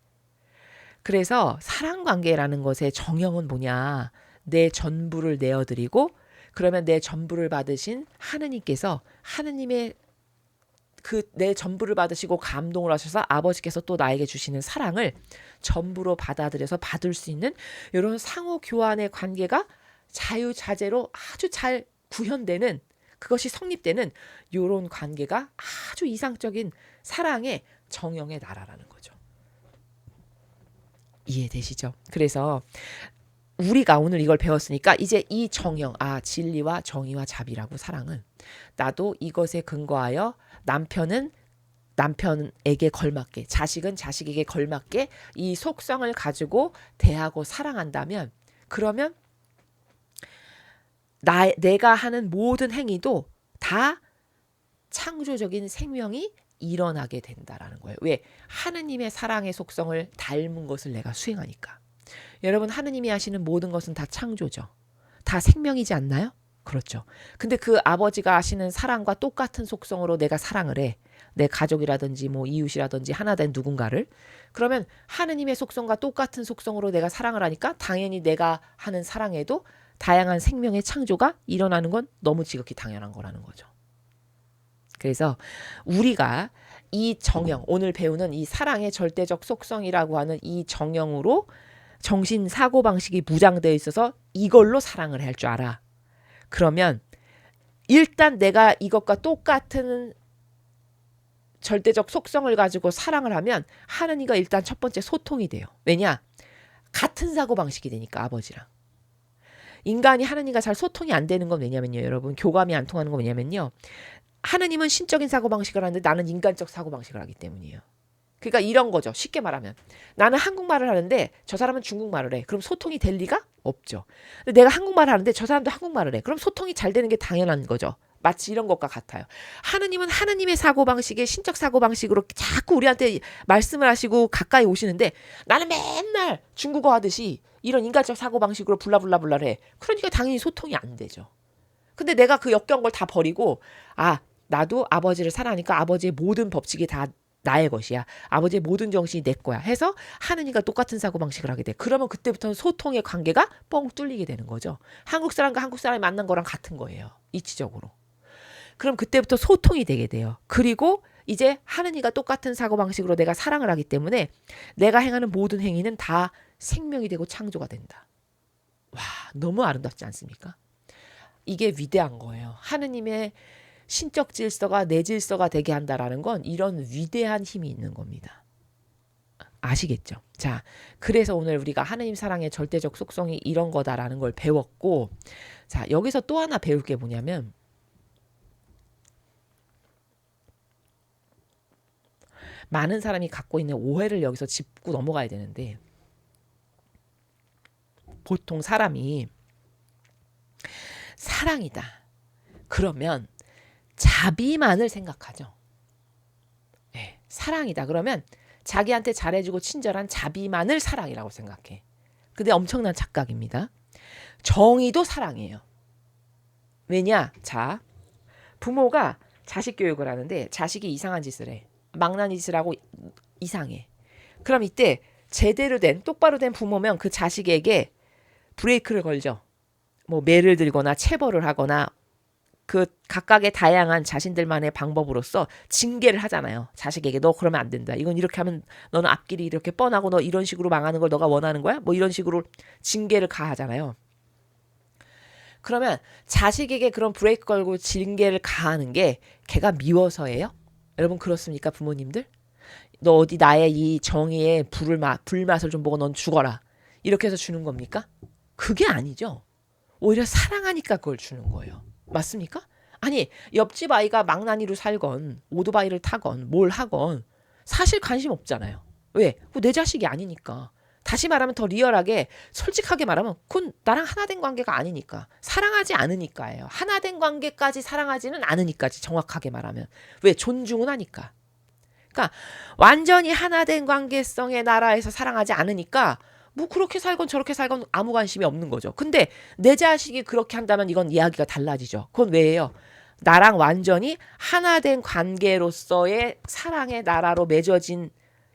A: 그래서 사랑관계라는 것의 정형은 뭐냐? 내 전부를 내어드리고 그러면 내 전부를 받으신 하느님께서 하느님의 그 내 전부를 받으시고 감동을 하셔서 아버지께서 또 나에게 주시는 사랑을 전부로 받아들여서 받을 수 있는 이런 상호 교환의 관계가 자유자재로 아주 잘 구현되는 그것이 성립되는 이런 관계가 아주 이상적인 사랑의 정형의 나라라는 거죠. 이해되시죠? 그래서 우리가 오늘 이걸 배웠으니까 이제 이 정형, 진리와 정의와 자비라고 사랑은 나도 이것에 근거하여 남편은 남편에게 걸맞게, 자식은 자식에게 걸맞게 이 속성을 가지고 대하고 사랑한다면 그러면 내가 하는 모든 행위도 다 창조적인 생명이 일어나게 된다라는 거예요. 왜? 하느님의 사랑의 속성을 닮은 것을 내가 수행하니까. 여러분 하느님이 하시는 모든 것은 다 창조죠. 다 생명이지 않나요? 그렇죠. 근데 그 아버지가 하시는 사랑과 똑같은 속성으로 내가 사랑을 해. 내 가족이라든지 뭐 이웃이라든지 하나 된 누군가를. 그러면 하느님의 속성과 똑같은 속성으로 내가 사랑을 하니까 당연히 내가 하는 사랑에도 다양한 생명의 창조가 일어나는 건 너무 지극히 당연한 거라는 거죠. 그래서 우리가 이 정형, 오늘 배우는 이 사랑의 절대적 속성이라고 하는 이 정형으로 정신 사고방식이 무장되어 있어서 이걸로 사랑을 할 줄 알아. 그러면 일단 내가 이것과 똑같은 절대적 속성을 가지고 사랑을 하면 하느님과 일단 첫 번째 소통이 돼요. 왜냐? 같은 사고방식이 되니까 아버지랑. 인간이 하느님과 잘 소통이 안 되는 건 왜냐면요. 여러분 교감이 안 통하는 건 왜냐면요. 하느님은 신적인 사고방식을 하는데 나는 인간적 사고방식을 하기 때문이에요. 그러니까 이런 거죠. 쉽게 말하면 나는 한국말을 하는데 저 사람은 중국말을 해. 그럼 소통이 될 리가 없죠. 근데 내가 한국말을 하는데 저 사람도 한국말을 해. 그럼 소통이 잘 되는 게 당연한 거죠. 마치 이런 것과 같아요. 하느님은 하느님의 사고방식의 신적 사고방식으로 자꾸 우리한테 말씀을 하시고 가까이 오시는데 나는 맨날 중국어 하듯이 이런 인간적 사고방식으로 블라블라블라를 해. 그러니까 당연히 소통이 안 되죠. 근데 내가 그 역겨운 걸 다 버리고 나도 아버지를 사랑하니까 아버지의 모든 법칙이 다 나의 것이야. 아버지의 모든 정신이 내 거야. 해서 하느님과 똑같은 사고방식을 하게 돼. 그러면 그때부터는 소통의 관계가 뻥 뚫리게 되는 거죠. 한국 사람과 한국 사람이 만난 거랑 같은 거예요. 이치적으로. 그럼 그때부터 소통이 되게 돼요. 그리고 이제 하느님과 똑같은 사고방식으로 내가 사랑을 하기 때문에 내가 행하는 모든 행위는 다 생명이 되고 창조가 된다. 와, 너무 아름답지 않습니까? 이게 위대한 거예요. 하느님의 신적 질서가 내 질서가 되게 한다라는 건 이런 위대한 힘이 있는 겁니다. 아시겠죠? 자, 그래서 오늘 우리가 하느님 사랑의 절대적 속성이 이런 거다라는 걸 배웠고, 자, 여기서 또 하나 배울 게 뭐냐면, 많은 사람이 갖고 있는 오해를 여기서 짚고 넘어가야 되는데, 보통 사람이 사랑이다 그러면 자비만을 생각하죠. 네, 사랑이다 그러면 자기한테 잘해주고 친절한 자비만을 사랑이라고 생각해. 근데 엄청난 착각입니다. 정의도 사랑이에요. 왜냐? 자, 부모가 자식 교육을 하는데 자식이 이상한 짓을 해. 망나니 짓을 하고 이상해. 그럼 이때 제대로 된 똑바로 된 부모면 그 자식에게 브레이크를 걸죠. 뭐 매를 들거나 체벌을 하거나 그 각각의 다양한 자신들만의 방법으로서 징계를 하잖아요. 자식에게 너 그러면 안 된다. 이건 이렇게 하면 너는 앞길이 이렇게 뻔하고 너 이런 식으로 망하는 걸 너가 원하는 거야? 뭐 이런 식으로 징계를 가하잖아요. 그러면 자식에게 그런 브레이크 걸고 징계를 가하는 게 걔가 미워서예요? 여러분 그렇습니까 부모님들? 너 어디 나의 이 정의의 불맛을 좀 보고 넌 죽어라. 이렇게 해서 주는 겁니까? 그게 아니죠. 오히려 사랑하니까 그걸 주는 거예요. 맞습니까? 아니 옆집 아이가 망나니로 살건 오토바이를 타건 뭘 하건 사실 관심 없잖아요. 왜? 내 자식이 아니니까. 다시 말하면 더 리얼하게 솔직하게 말하면 그건 나랑 하나된 관계가 아니니까. 사랑하지 않으니까예요. 하나된 관계까지 사랑하지는 않으니까지 정확하게 말하면. 왜? 존중은 하니까. 그러니까 완전히 하나된 관계성의 나라에서 사랑하지 않으니까 뭐 그렇게 살건 저렇게 살건 아무 관심이 없는 거죠. 근데 내 자식이 그렇게 한다면 이건 이야기가 달라지죠. 그건 왜예요? 나랑 완전히 하나된 관계로서의 사랑의 나라로 맺어진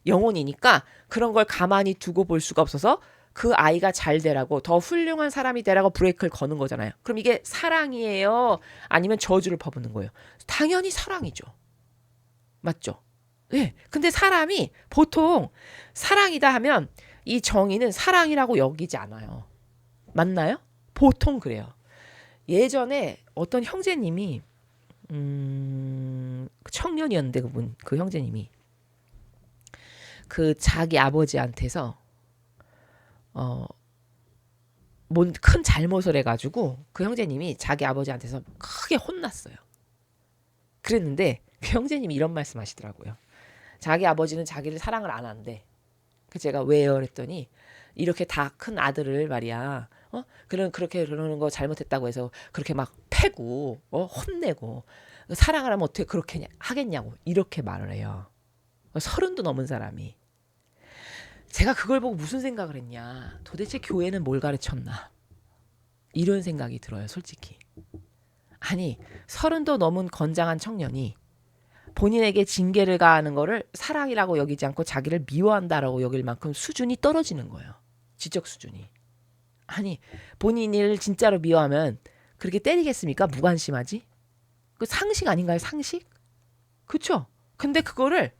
A: 영혼이니까 그런 걸 가만히 두고 볼 수가 없어서 그 아이가 잘 되라고 더 훌륭한 사람이 되라고 브레이크를 거는 거잖아요. 그럼 이게 사랑이에요? 아니면 저주를 퍼붓는 거예요? 당연히 사랑이죠. 맞죠? 네. 근데 사람이 보통 사랑이다 하면 이 정의는 사랑이라고 여기지 않아요. 맞나요? 보통 그래요. 예전에 어떤 형제님이 청년이었는데 그 형제님이 그 자기 아버지한테서 뭔 큰 잘못을 해가지고 그 형제님이 자기 아버지한테서 크게 혼났어요. 그랬는데 그 형제님이 이런 말씀하시더라고요. 자기 아버지는 자기를 사랑을 안 한대. 그 제가 왜요? 그랬더니 이렇게 다 큰 아들을 말이야. 그렇게 그러는 거 잘못했다고 해서 그렇게 막 패고 혼내고 사랑을 하면 어떻게 그렇게 하겠냐고 이렇게 말을 해요. 30도 넘은 사람이. 제가 그걸 보고 무슨 생각을 했냐. 도대체 교회는 뭘 가르쳤나. 이런 생각이 들어요. 솔직히. 아니 30도 넘은 건장한 청년이 본인에게 징계를 가하는 거를 사랑이라고 여기지 않고 자기를 미워한다라고 여길 만큼 수준이 떨어지는 거예요. 지적 수준이. 아니 본인을 진짜로 미워하면 그렇게 때리겠습니까? 무관심하지? 그 상식 아닌가요? 상식? 그쵸? 근데 그거를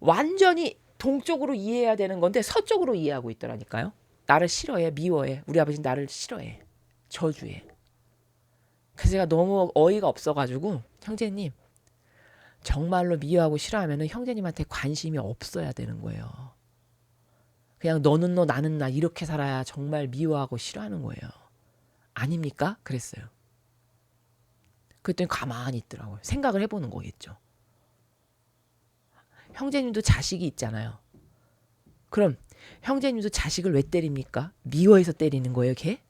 A: 완전히 동쪽으로 이해해야 되는 건데 서쪽으로 이해하고 있더라니까요. 나를 싫어해. 미워해. 우리 아버지는 나를 싫어해. 저주해. 그래서 제가 너무 어이가 없어가지고 형제님 정말로 미워하고 싫어하면 형제님한테 관심이 없어야 되는 거예요. 그냥 너는 너 나는 나 이렇게 살아야 정말 미워하고 싫어하는 거예요. 아닙니까? 그랬어요. 그랬더니 가만히 있더라고요. 생각을 해보는 거겠죠. 형제님도 자식이 있잖아요. 그럼 형제님도 자식을 왜 때립니까? 미워해서 때리는 거예요, 걔?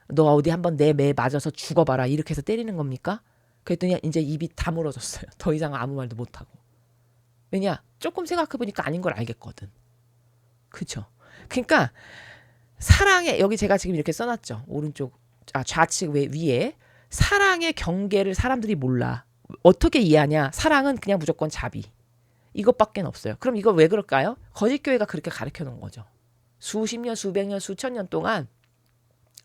A: 너 어디 한번 내 매 맞아서 죽어봐라 이렇게 해서 때리는 겁니까? 그랬더니 이제 입이 다물어졌어요. 더 이상 아무 말도 못하고. 왜냐? 조금 생각해보니까 아닌 걸 알겠거든. 그쵸? 그러니까 사랑의 여기 제가 지금 이렇게 써놨죠. 오른쪽 좌측 위에 사랑의 경계를 사람들이 몰라. 어떻게 이해하냐? 사랑은 그냥 무조건 자비. 이것밖에 없어요. 그럼 이거 왜 그럴까요? 거짓교회가 그렇게 가르쳐 놓은 거죠. 수십 년, 수백 년, 수천 년 동안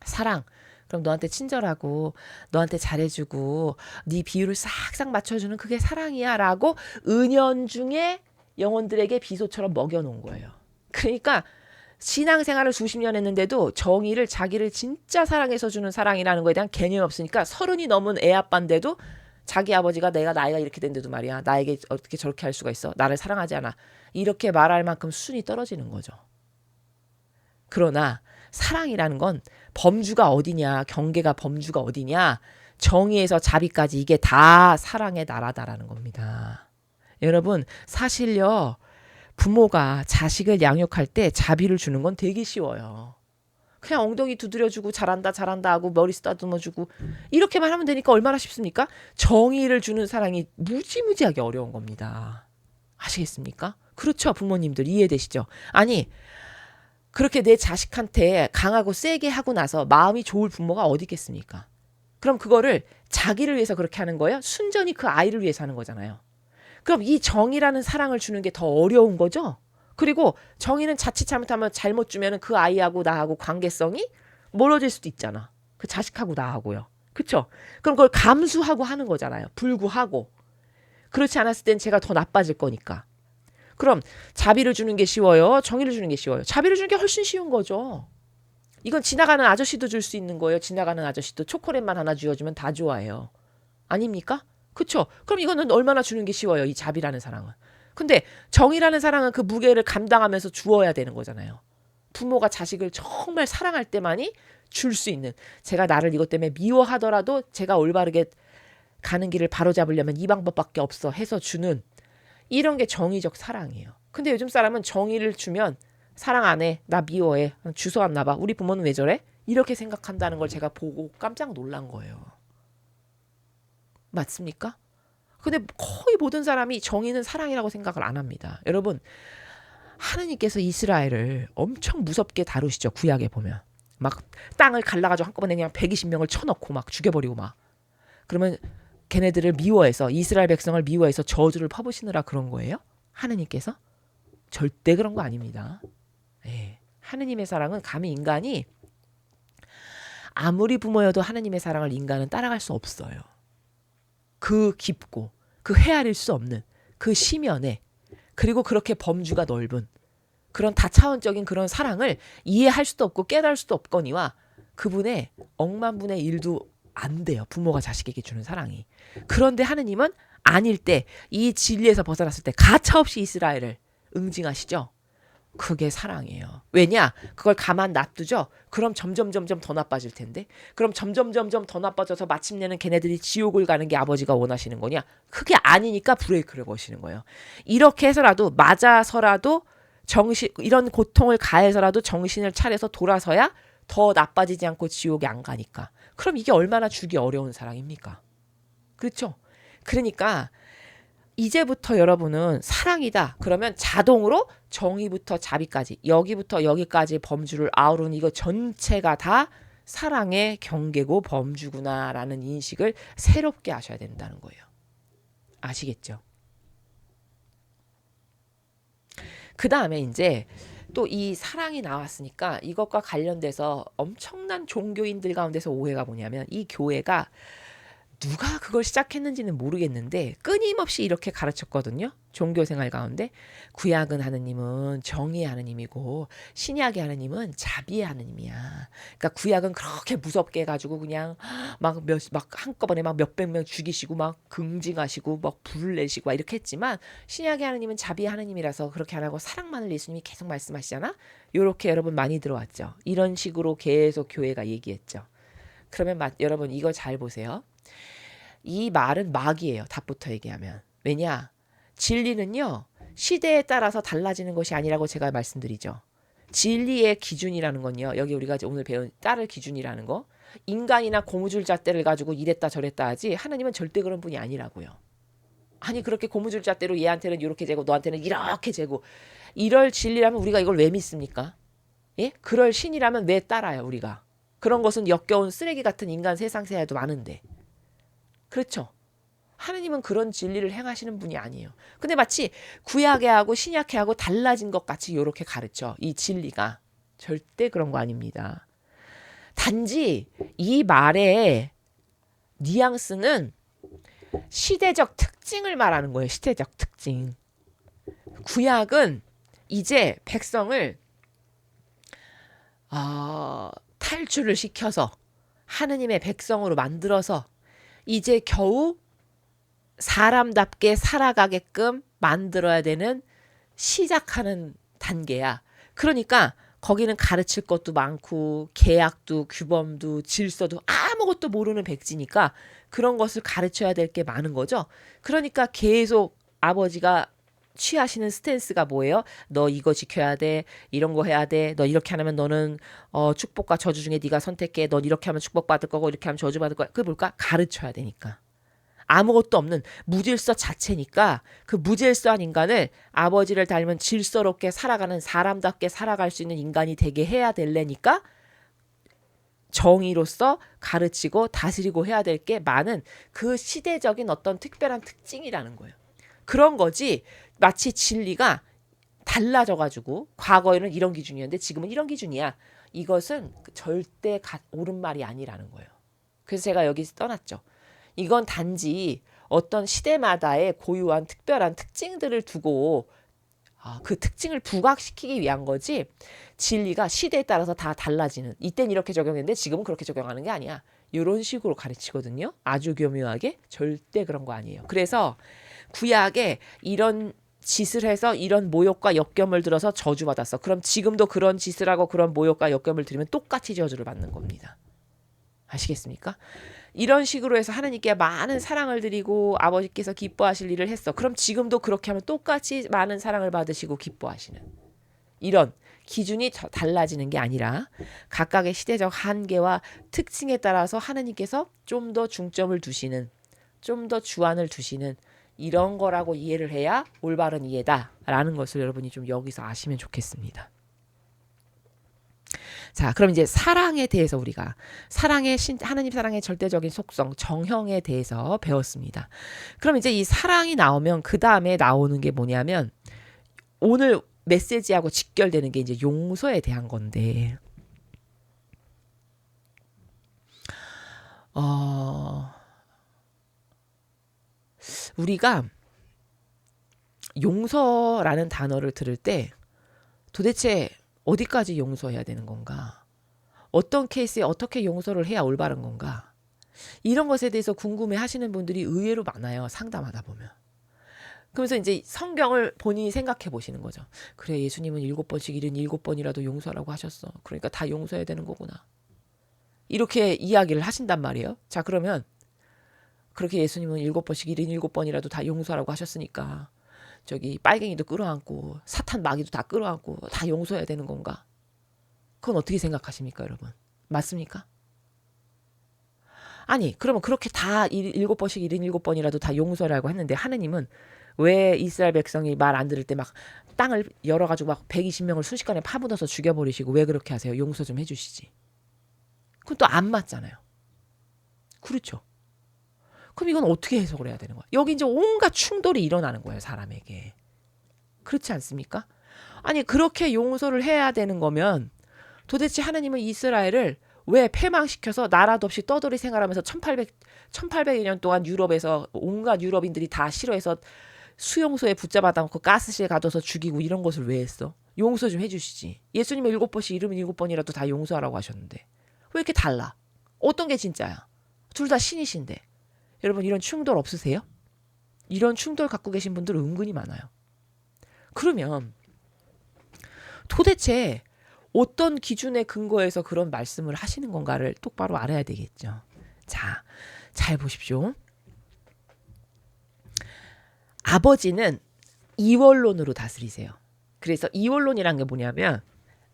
A: 사랑. 그럼 너한테 친절하고 너한테 잘해주고 네 비율을 싹싹 맞춰주는 그게 사랑이야 라고 은연중에 영혼들에게 비소처럼 먹여놓은 거예요. 그러니까 신앙생활을 수십 년 했는데도 정의를 자기를 진짜 사랑해서 주는 사랑이라는 거에 대한 개념이 없으니까 30이 넘은 애 아빠인데도 자기 아버지가 내가 나이가 이렇게 된데도 말이야. 나에게 어떻게 저렇게 할 수가 있어. 나를 사랑하지 않아. 이렇게 말할 만큼 수준이 떨어지는 거죠. 그러나 사랑이라는 건 범주가 어디냐. 경계가 범주가 어디냐. 정의에서 자비까지 이게 다 사랑의 나라다라는 겁니다. 여러분 사실요. 부모가 자식을 양육할 때 자비를 주는 건 되게 쉬워요. 그냥 엉덩이 두드려주고 잘한다 잘한다 하고 머리 쓰다듬어주고 이렇게만 하면 되니까 얼마나 쉽습니까? 정의를 주는 사랑이 무지무지하게 어려운 겁니다. 아시겠습니까? 그렇죠. 부모님들 이해되시죠? 아니 그렇게 내 자식한테 강하고 세게 하고 나서 마음이 좋을 부모가 어디 있겠습니까? 그럼 그거를 자기를 위해서 그렇게 하는 거예요? 순전히 그 아이를 위해서 하는 거잖아요. 그럼 이 정의라는 사랑을 주는 게 더 어려운 거죠? 그리고 정의는 자칫 잘못하면 잘못 주면 그 아이하고 나하고 관계성이 멀어질 수도 있잖아. 그 자식하고 나하고요. 그쵸? 그럼 그걸 감수하고 하는 거잖아요. 불구하고. 그렇지 않았을 땐 제가 더 나빠질 거니까. 그럼 자비를 주는 게 쉬워요? 정의를 주는 게 쉬워요? 자비를 주는 게 훨씬 쉬운 거죠. 이건 지나가는 아저씨도 줄 수 있는 거예요. 지나가는 아저씨도 초콜릿만 하나 쥐어주면 다 좋아해요. 아닙니까? 그쵸? 그럼 이거는 얼마나 주는 게 쉬워요. 이 자비라는 사랑은. 근데 정의라는 사랑은 그 무게를 감당하면서 주어야 되는 거잖아요. 부모가 자식을 정말 사랑할 때만이 줄 수 있는. 제가 나를 이것 때문에 미워하더라도 제가 올바르게 가는 길을 바로잡으려면 이 방법밖에 없어 해서 주는 이런 게 정의적 사랑이에요. 근데 요즘 사람은 정의를 주면 사랑 안 해. 나 미워해. 주워왔나 봐. 우리 부모는 왜 저래? 이렇게 생각한다는 걸 제가 보고 깜짝 놀란 거예요. 맞습니까? 근데 거의 모든 사람이 정의는 사랑이라고 생각을 안 합니다. 여러분 하느님께서 이스라엘을 엄청 무섭게 다루시죠. 구약에 보면. 막 땅을 갈라가지고 한꺼번에 그냥 120명을 쳐넣고 막 죽여버리고 막. 그러면 걔네들을 미워해서 이스라엘 백성을 미워해서 저주를 퍼부시느라 그런 거예요? 하느님께서? 절대 그런 거 아닙니다. 예. 하느님의 사랑은 감히 인간이 아무리 부모여도 하느님의 사랑을 인간은 따라갈 수 없어요. 그 깊고 그 헤아릴 수 없는 그 심연에 그리고 그렇게 범주가 넓은 그런 다차원적인 그런 사랑을 이해할 수도 없고 깨달을 수도 없거니와 그분의 억만분의 일도 안 돼요. 부모가 자식에게 주는 사랑이. 그런데 하느님은 아닐 때 이 진리에서 벗어났을 때 가차없이 이스라엘을 응징하시죠. 그게 사랑이에요. 왜냐? 그걸 가만 놔두죠. 그럼 점점 더 나빠질 텐데. 그럼 점점 더 나빠져서 마침내는 걔네들이 지옥을 가는 게 아버지가 원하시는 거냐? 그게 아니니까 브레이크를 거시는 거예요. 이렇게 해서라도 맞아서라도 이런 고통을 가해서라도 정신을 차려서 돌아서야 더 나빠지지 않고 지옥에 안 가니까. 그럼 이게 얼마나 주기 어려운 사랑입니까? 그렇죠? 그러니까 이제부터 여러분은 사랑이다. 그러면 자동으로 정의부터 자비까지 여기부터 여기까지 범주를 아우르는 이거 전체가 다 사랑의 경계고 범주구나라는 인식을 새롭게 하셔야 된다는 거예요. 아시겠죠? 그 다음에 이제 또 이 사랑이 나왔으니까 이것과 관련돼서 엄청난 종교인들 가운데서 오해가 뭐냐면 이 교회가 누가 그걸 시작했는지는 모르겠는데 끊임없이 이렇게 가르쳤거든요. 종교생활 가운데 구약은 하느님은 정의의 하느님이고 신약의 하느님은 자비의 하느님이야. 그러니까 구약은 그렇게 무섭게 해가지고 그냥 막 한꺼번에 막 몇백 명 죽이시고 막 긍징하시고 막 불을 내시고 막 이렇게 했지만 신약의 하느님은 자비의 하느님이라서 그렇게 안 하고 사랑만을 예수님이 계속 말씀하시잖아. 이렇게 여러분 많이 들어왔죠. 이런 식으로 계속 교회가 얘기했죠. 그러면 여러분 이거 잘 보세요. 이 말은 막이에요. 답부터 얘기하면. 왜냐? 진리는요. 시대에 따라서 달라지는 것이 아니라고 제가 말씀드리죠. 진리의 기준이라는 건요. 여기 우리가 오늘 배운 따를 기준이라는 거. 인간이나 고무줄 잣대를 가지고 이랬다 저랬다 하지 하나님은 절대 그런 분이 아니라고요. 아니 그렇게 고무줄 잣대로 얘한테는 이렇게 재고 너한테는 이렇게 재고 이럴 진리라면 우리가 이걸 왜 믿습니까? 예? 그럴 신이라면 왜 따라요 우리가? 그런 것은 역겨운 쓰레기 같은 인간 세상 세야도 많은데. 그렇죠. 하느님은 그런 진리를 행하시는 분이 아니에요. 근데 마치 구약에 하고 신약에 하고 달라진 것 같이 이렇게 가르쳐. 이 진리가. 절대 그런 거 아닙니다. 단지 이 말의 뉘앙스는 시대적 특징을 말하는 거예요. 시대적 특징. 구약은 이제 백성을 탈출을 시켜서 하느님의 백성으로 만들어서 이제 겨우 사람답게 살아가게끔 만들어야 되는 시작하는 단계야. 그러니까 거기는 가르칠 것도 많고 계약도 규범도 질서도 아무것도 모르는 백지니까 그런 것을 가르쳐야 될 게 많은 거죠. 그러니까 계속 아버지가 취하시는 스탠스가 뭐예요? 너 이거 지켜야 돼. 이런 거 해야 돼. 너 이렇게 하면 너는 축복과 저주 중에 네가 선택해. 넌 이렇게 하면 축복받을 거고 이렇게 하면 저주받을 거야. 그게 뭘까? 가르쳐야 되니까. 아무것도 없는 무질서 자체니까 그 무질서한 인간을 아버지를 닮은 질서롭게 살아가는 사람답게 살아갈 수 있는 인간이 되게 해야 되려니까 정의로서 가르치고 다스리고 해야 될 게 많은 그 시대적인 어떤 특별한 특징이라는 거예요. 그런 거지 마치 진리가 달라져가지고 과거에는 이런 기준이었는데 지금은 이런 기준이야. 이것은 절대 옳은 말이 아니라는 거예요. 그래서 제가 여기 써놨죠. 이건 단지 어떤 시대마다의 고유한 특별한 특징들을 두고 그 특징을 부각시키기 위한 거지 진리가 시대에 따라서 다 달라지는 이땐 이렇게 적용했는데 지금은 그렇게 적용하는 게 아니야. 이런 식으로 가르치거든요. 아주 교묘하게. 절대 그런 거 아니에요. 그래서 구약에 이런 짓을 해서 이런 모욕과 역경을 들어서 저주받았어. 그럼 지금도 그런 짓을 하고 그런 모욕과 역경을 들으면 똑같이 저주를 받는 겁니다. 아시겠습니까? 이런 식으로 해서 하나님께 많은 사랑을 드리고 아버지께서 기뻐하실 일을 했어. 그럼 지금도 그렇게 하면 똑같이 많은 사랑을 받으시고 기뻐하시는 이런 기준이 달라지는 게 아니라 각각의 시대적 한계와 특징에 따라서 하나님께서 좀 더 중점을 두시는 좀 더 주안을 두시는 이런 거라고 이해를 해야 올바른 이해다라는 것을 여러분이 좀 여기서 아시면 좋겠습니다. 자, 그럼 이제 사랑에 대해서 우리가 하나님 사랑의 절대적인 속성, 정형에 대해서 배웠습니다. 그럼 이제 이 사랑이 나오면 그 다음에 나오는 게 뭐냐면 오늘 메시지하고 직결되는 게 이제 용서에 대한 건데, 우리가 용서라는 단어를 들을 때 도대체 어디까지 용서해야 되는 건가? 어떤 케이스에 어떻게 용서를 해야 올바른 건가? 이런 것에 대해서 궁금해 하시는 분들이 의외로 많아요. 상담하다 보면. 그러면서 이제 성경을 본인이 생각해 보시는 거죠. 그래, 예수님은 7번씩 77번이라도 용서라고 하셨어. 그러니까 다 용서해야 되는 거구나. 이렇게 이야기를 하신단 말이에요. 자, 그러면 그렇게 예수님은 7번씩 77번이라도 다 용서라고 하셨으니까 저기 빨갱이도 끌어안고 사탄 마귀도 다 끌어안고 다 용서해야 되는 건가? 그건 어떻게 생각하십니까, 여러분? 맞습니까? 아니, 그러면 그렇게 다 7번씩 77번이라도 다 용서라고 했는데 하느님은 왜 이스라엘 백성이 말 안 들을 때 막 땅을 열어가지고 막 120명을 순식간에 파묻어서 죽여버리시고 왜 그렇게 하세요? 용서 좀 해주시지. 그건 또 안 맞잖아요. 그렇죠. 그럼 이건 어떻게 해석을 해야 되는 거야? 여기 이제 온갖 충돌이 일어나는 거예요, 사람에게. 그렇지 않습니까? 아니, 그렇게 용서를 해야 되는 거면 도대체 하나님은 이스라엘을 왜 패망시켜서 나라도 없이 떠돌이 생활하면서 1800여 년 동안 유럽에서 온갖 유럽인들이 다 싫어해서 수용소에 붙잡아다 놓고 가스실에 가둬서 죽이고 이런 것을 왜 했어? 용서 좀 해주시지. 예수님은 7번씩 77번이라도 다 용서하라고 하셨는데 왜 이렇게 달라? 어떤 게 진짜야? 둘 다 신이신데. 여러분, 이런 충돌 없으세요? 이런 충돌 갖고 계신 분들 은근히 많아요. 그러면 도대체 어떤 기준에 근거해서 그런 말씀을 하시는 건가를 똑바로 알아야 되겠죠. 자, 잘 보십시오. 아버지는 이원론으로 다스리세요. 그래서 이원론이란 게 뭐냐면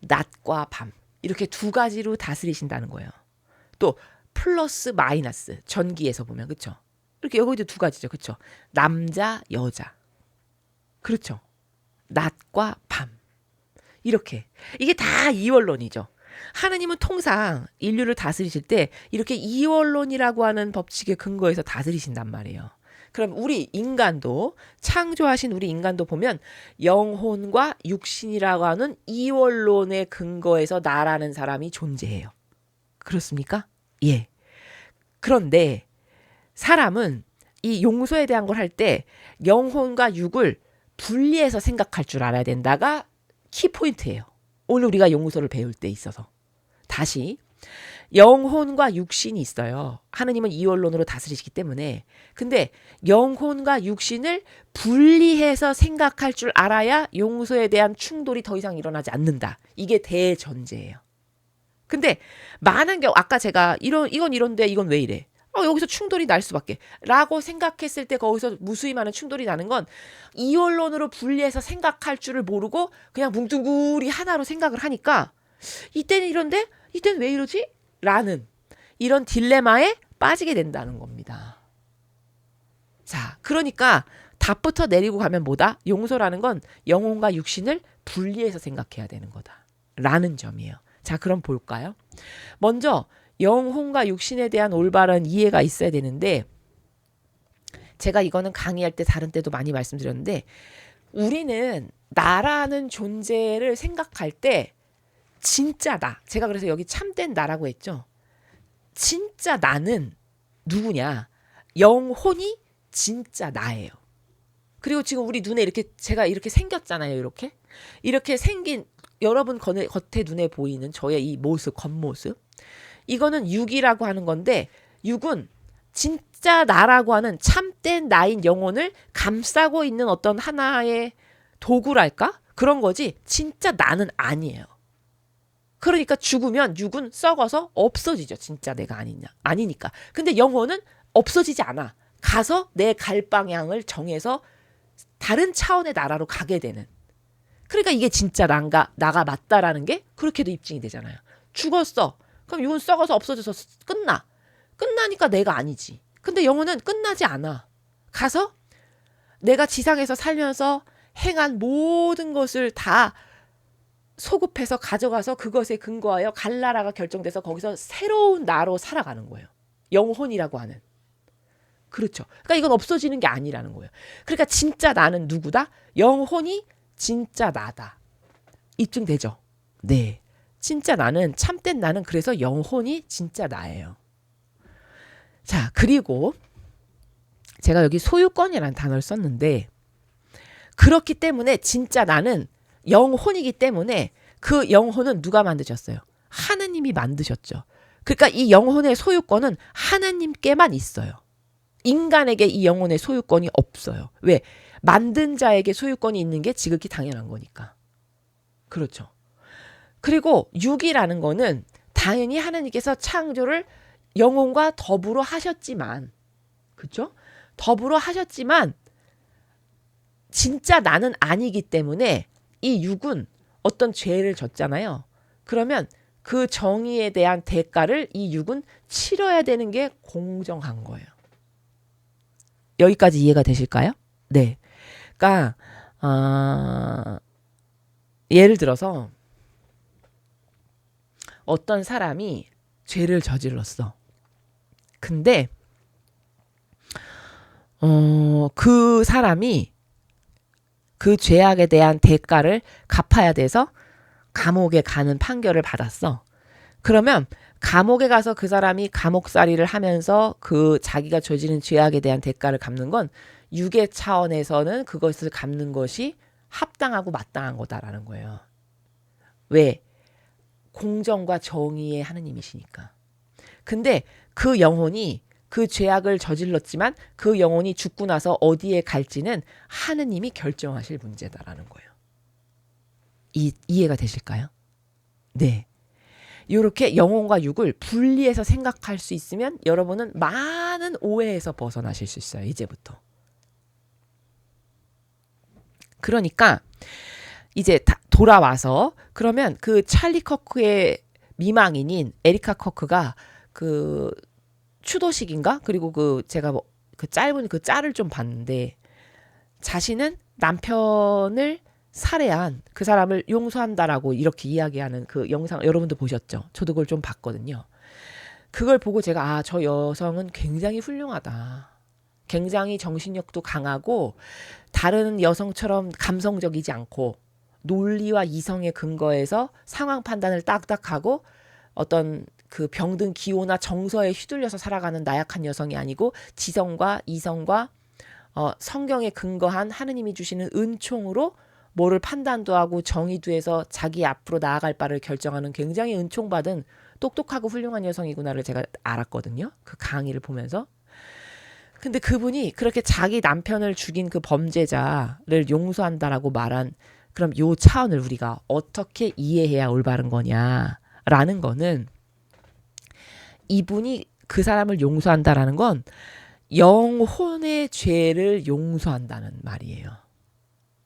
A: 낮과 밤 이렇게 두 가지로 다스리신다는 거예요. 또 플러스 마이너스 전기에서 보면 그렇죠. 이렇게 여기도 두 가지죠. 그렇죠. 남자 여자. 그렇죠. 낮과 밤. 이렇게. 이게 다 이원론이죠. 하느님은 통상 인류를 다스리실 때 이렇게 이원론이라고 하는 법칙에 근거해서 다스리신단 말이에요. 그럼 우리 인간도 창조하신 우리 인간도 보면 영혼과 육신이라고 하는 이원론에 근거해서 나라는 사람이 존재해요. 그렇습니까? 예. 그런데 사람은 이 용서에 대한 걸 할 때 영혼과 육을 분리해서 생각할 줄 알아야 된다가 키포인트예요. 오늘 우리가 용서를 배울 때 있어서. 다시 영혼과 육신이 있어요. 하느님은 이원론으로 다스리시기 때문에. 근데 영혼과 육신을 분리해서 생각할 줄 알아야 용서에 대한 충돌이 더 이상 일어나지 않는다. 이게 대전제예요. 근데 많은 경우 아까 제가 이건 이런데 이건 왜 이래? 여기서 충돌이 날 수밖에 라고 생각했을 때 거기서 무수히 많은 충돌이 나는 건 이원론으로 분리해서 생각할 줄을 모르고 그냥 뭉뚱그리 하나로 생각을 하니까 이때는 이런데 이때는 왜 이러지? 라는 이런 딜레마에 빠지게 된다는 겁니다. 자, 그러니까 답부터 내리고 가면 뭐다? 용서라는 건 영혼과 육신을 분리해서 생각해야 되는 거다. 라는 점이에요. 자, 그럼 볼까요? 먼저 영혼과 육신에 대한 올바른 이해가 있어야 되는데 제가 이거는 강의할 때 다른 때도 많이 말씀드렸는데 우리는 나라는 존재를 생각할 때 진짜 나. 제가 그래서 여기 참된 나라고 했죠. 진짜 나는 누구냐? 영혼이 진짜 나예요. 그리고 지금 우리 눈에 이렇게 제가 이렇게 생겼잖아요. 이렇게 생긴 여러분 겉에 눈에 보이는 저의 이 모습, 겉모습. 이거는 육이라고 하는 건데 육은 진짜 나라고 하는 참된 나인 영혼을 감싸고 있는 어떤 하나의 도구랄까? 그런 거지 진짜 나는 아니에요. 그러니까 죽으면 육은 썩어서 없어지죠. 진짜 내가 아니니까. 근데 영혼은 없어지지 않아. 가서 내 갈 방향을 정해서 다른 차원의 나라로 가게 되는. 그러니까 이게 진짜 나가 맞다라는 게 그렇게도 입증이 되잖아요. 죽었어. 그럼 육은 썩어서 없어져서 끝나니까 내가 아니지. 근데 영혼은 끝나지 않아. 가서 내가 지상에서 살면서 행한 모든 것을 다 소급해서 가져가서 그것에 근거하여 갈 나라가 결정돼서 거기서 새로운 나로 살아가는 거예요. 영혼이라고 하는. 그렇죠. 그러니까 이건 없어지는 게 아니라는 거예요. 그러니까 진짜 나는 누구다? 영혼이 진짜 나다. 입증되죠? 네. 진짜 나는 참된 나는 그래서 영혼이 진짜 나예요. 자, 그리고 제가 여기 소유권이라는 단어를 썼는데 그렇기 때문에 진짜 나는 영혼이기 때문에 그 영혼은 누가 만드셨어요? 하느님이 만드셨죠. 그러니까 이 영혼의 소유권은 하느님께만 있어요. 인간에게 이 영혼의 소유권이 없어요. 왜? 만든 자에게 소유권이 있는 게 지극히 당연한 거니까. 그렇죠. 그리고 육이라는 거는 당연히 하느님께서 창조를 영혼과 더불어 하셨지만 그렇죠? 더불어 하셨지만 진짜 나는 아니기 때문에 이 육은 어떤 죄를 졌잖아요. 그러면 그 정의에 대한 대가를 이 육은 치러야 되는 게 공정한 거예요. 여기까지 이해가 되실까요? 네. 그러니까 예를 들어서 어떤 사람이 죄를 저질렀어. 근데 그 사람이 그 죄악에 대한 대가를 갚아야 돼서 감옥에 가는 판결을 받았어. 그러면 감옥에 가서 그 사람이 감옥살이를 하면서 그 자기가 저지른 죄악에 대한 대가를 갚는 건 육의 차원에서는 그것을 갚는 것이 합당하고 마땅한 거다라는 거예요. 왜? 공정과 정의의 하느님이시니까. 근데 그 영혼이 그 죄악을 저질렀지만 그 영혼이 죽고 나서 어디에 갈지는 하느님이 결정하실 문제다라는 거예요. 이해가 되실까요? 네. 이렇게 영혼과 육을 분리해서 생각할 수 있으면 여러분은 많은 오해에서 벗어나실 수 있어요. 이제부터. 그러니까 이제 돌아와서 그러면 그 찰리 커크의 미망인인 에리카 커크가 그 추도식인가? 그리고 제가 그 짧은 그 짤을 좀 봤는데 자신은 남편을 살해한 그 사람을 용서한다라고 이렇게 이야기하는 그 영상 여러분도 보셨죠? 저도 그걸 좀 봤거든요. 그걸 보고 제가 저 여성은 굉장히 훌륭하다. 굉장히 정신력도 강하고 다른 여성처럼 감성적이지 않고 논리와 이성의 근거에서 상황 판단을 딱딱하고 어떤 그 병든 기호나 정서에 휘둘려서 살아가는 나약한 여성이 아니고 지성과 이성과 성경에 근거한 하느님이 주시는 은총으로 뭐를 판단도 하고 정의도 해서 자기 앞으로 나아갈 바를 결정하는 굉장히 은총받은 똑똑하고 훌륭한 여성이구나를 제가 알았거든요. 그 강의를 보면서. 근데 그분이 그렇게 자기 남편을 죽인 그 범죄자를 용서한다라고 말한 그럼 요 차원을 우리가 어떻게 이해해야 올바른 거냐라는 거는 이분이 그 사람을 용서한다라는 건 영혼의 죄를 용서한다는 말이에요.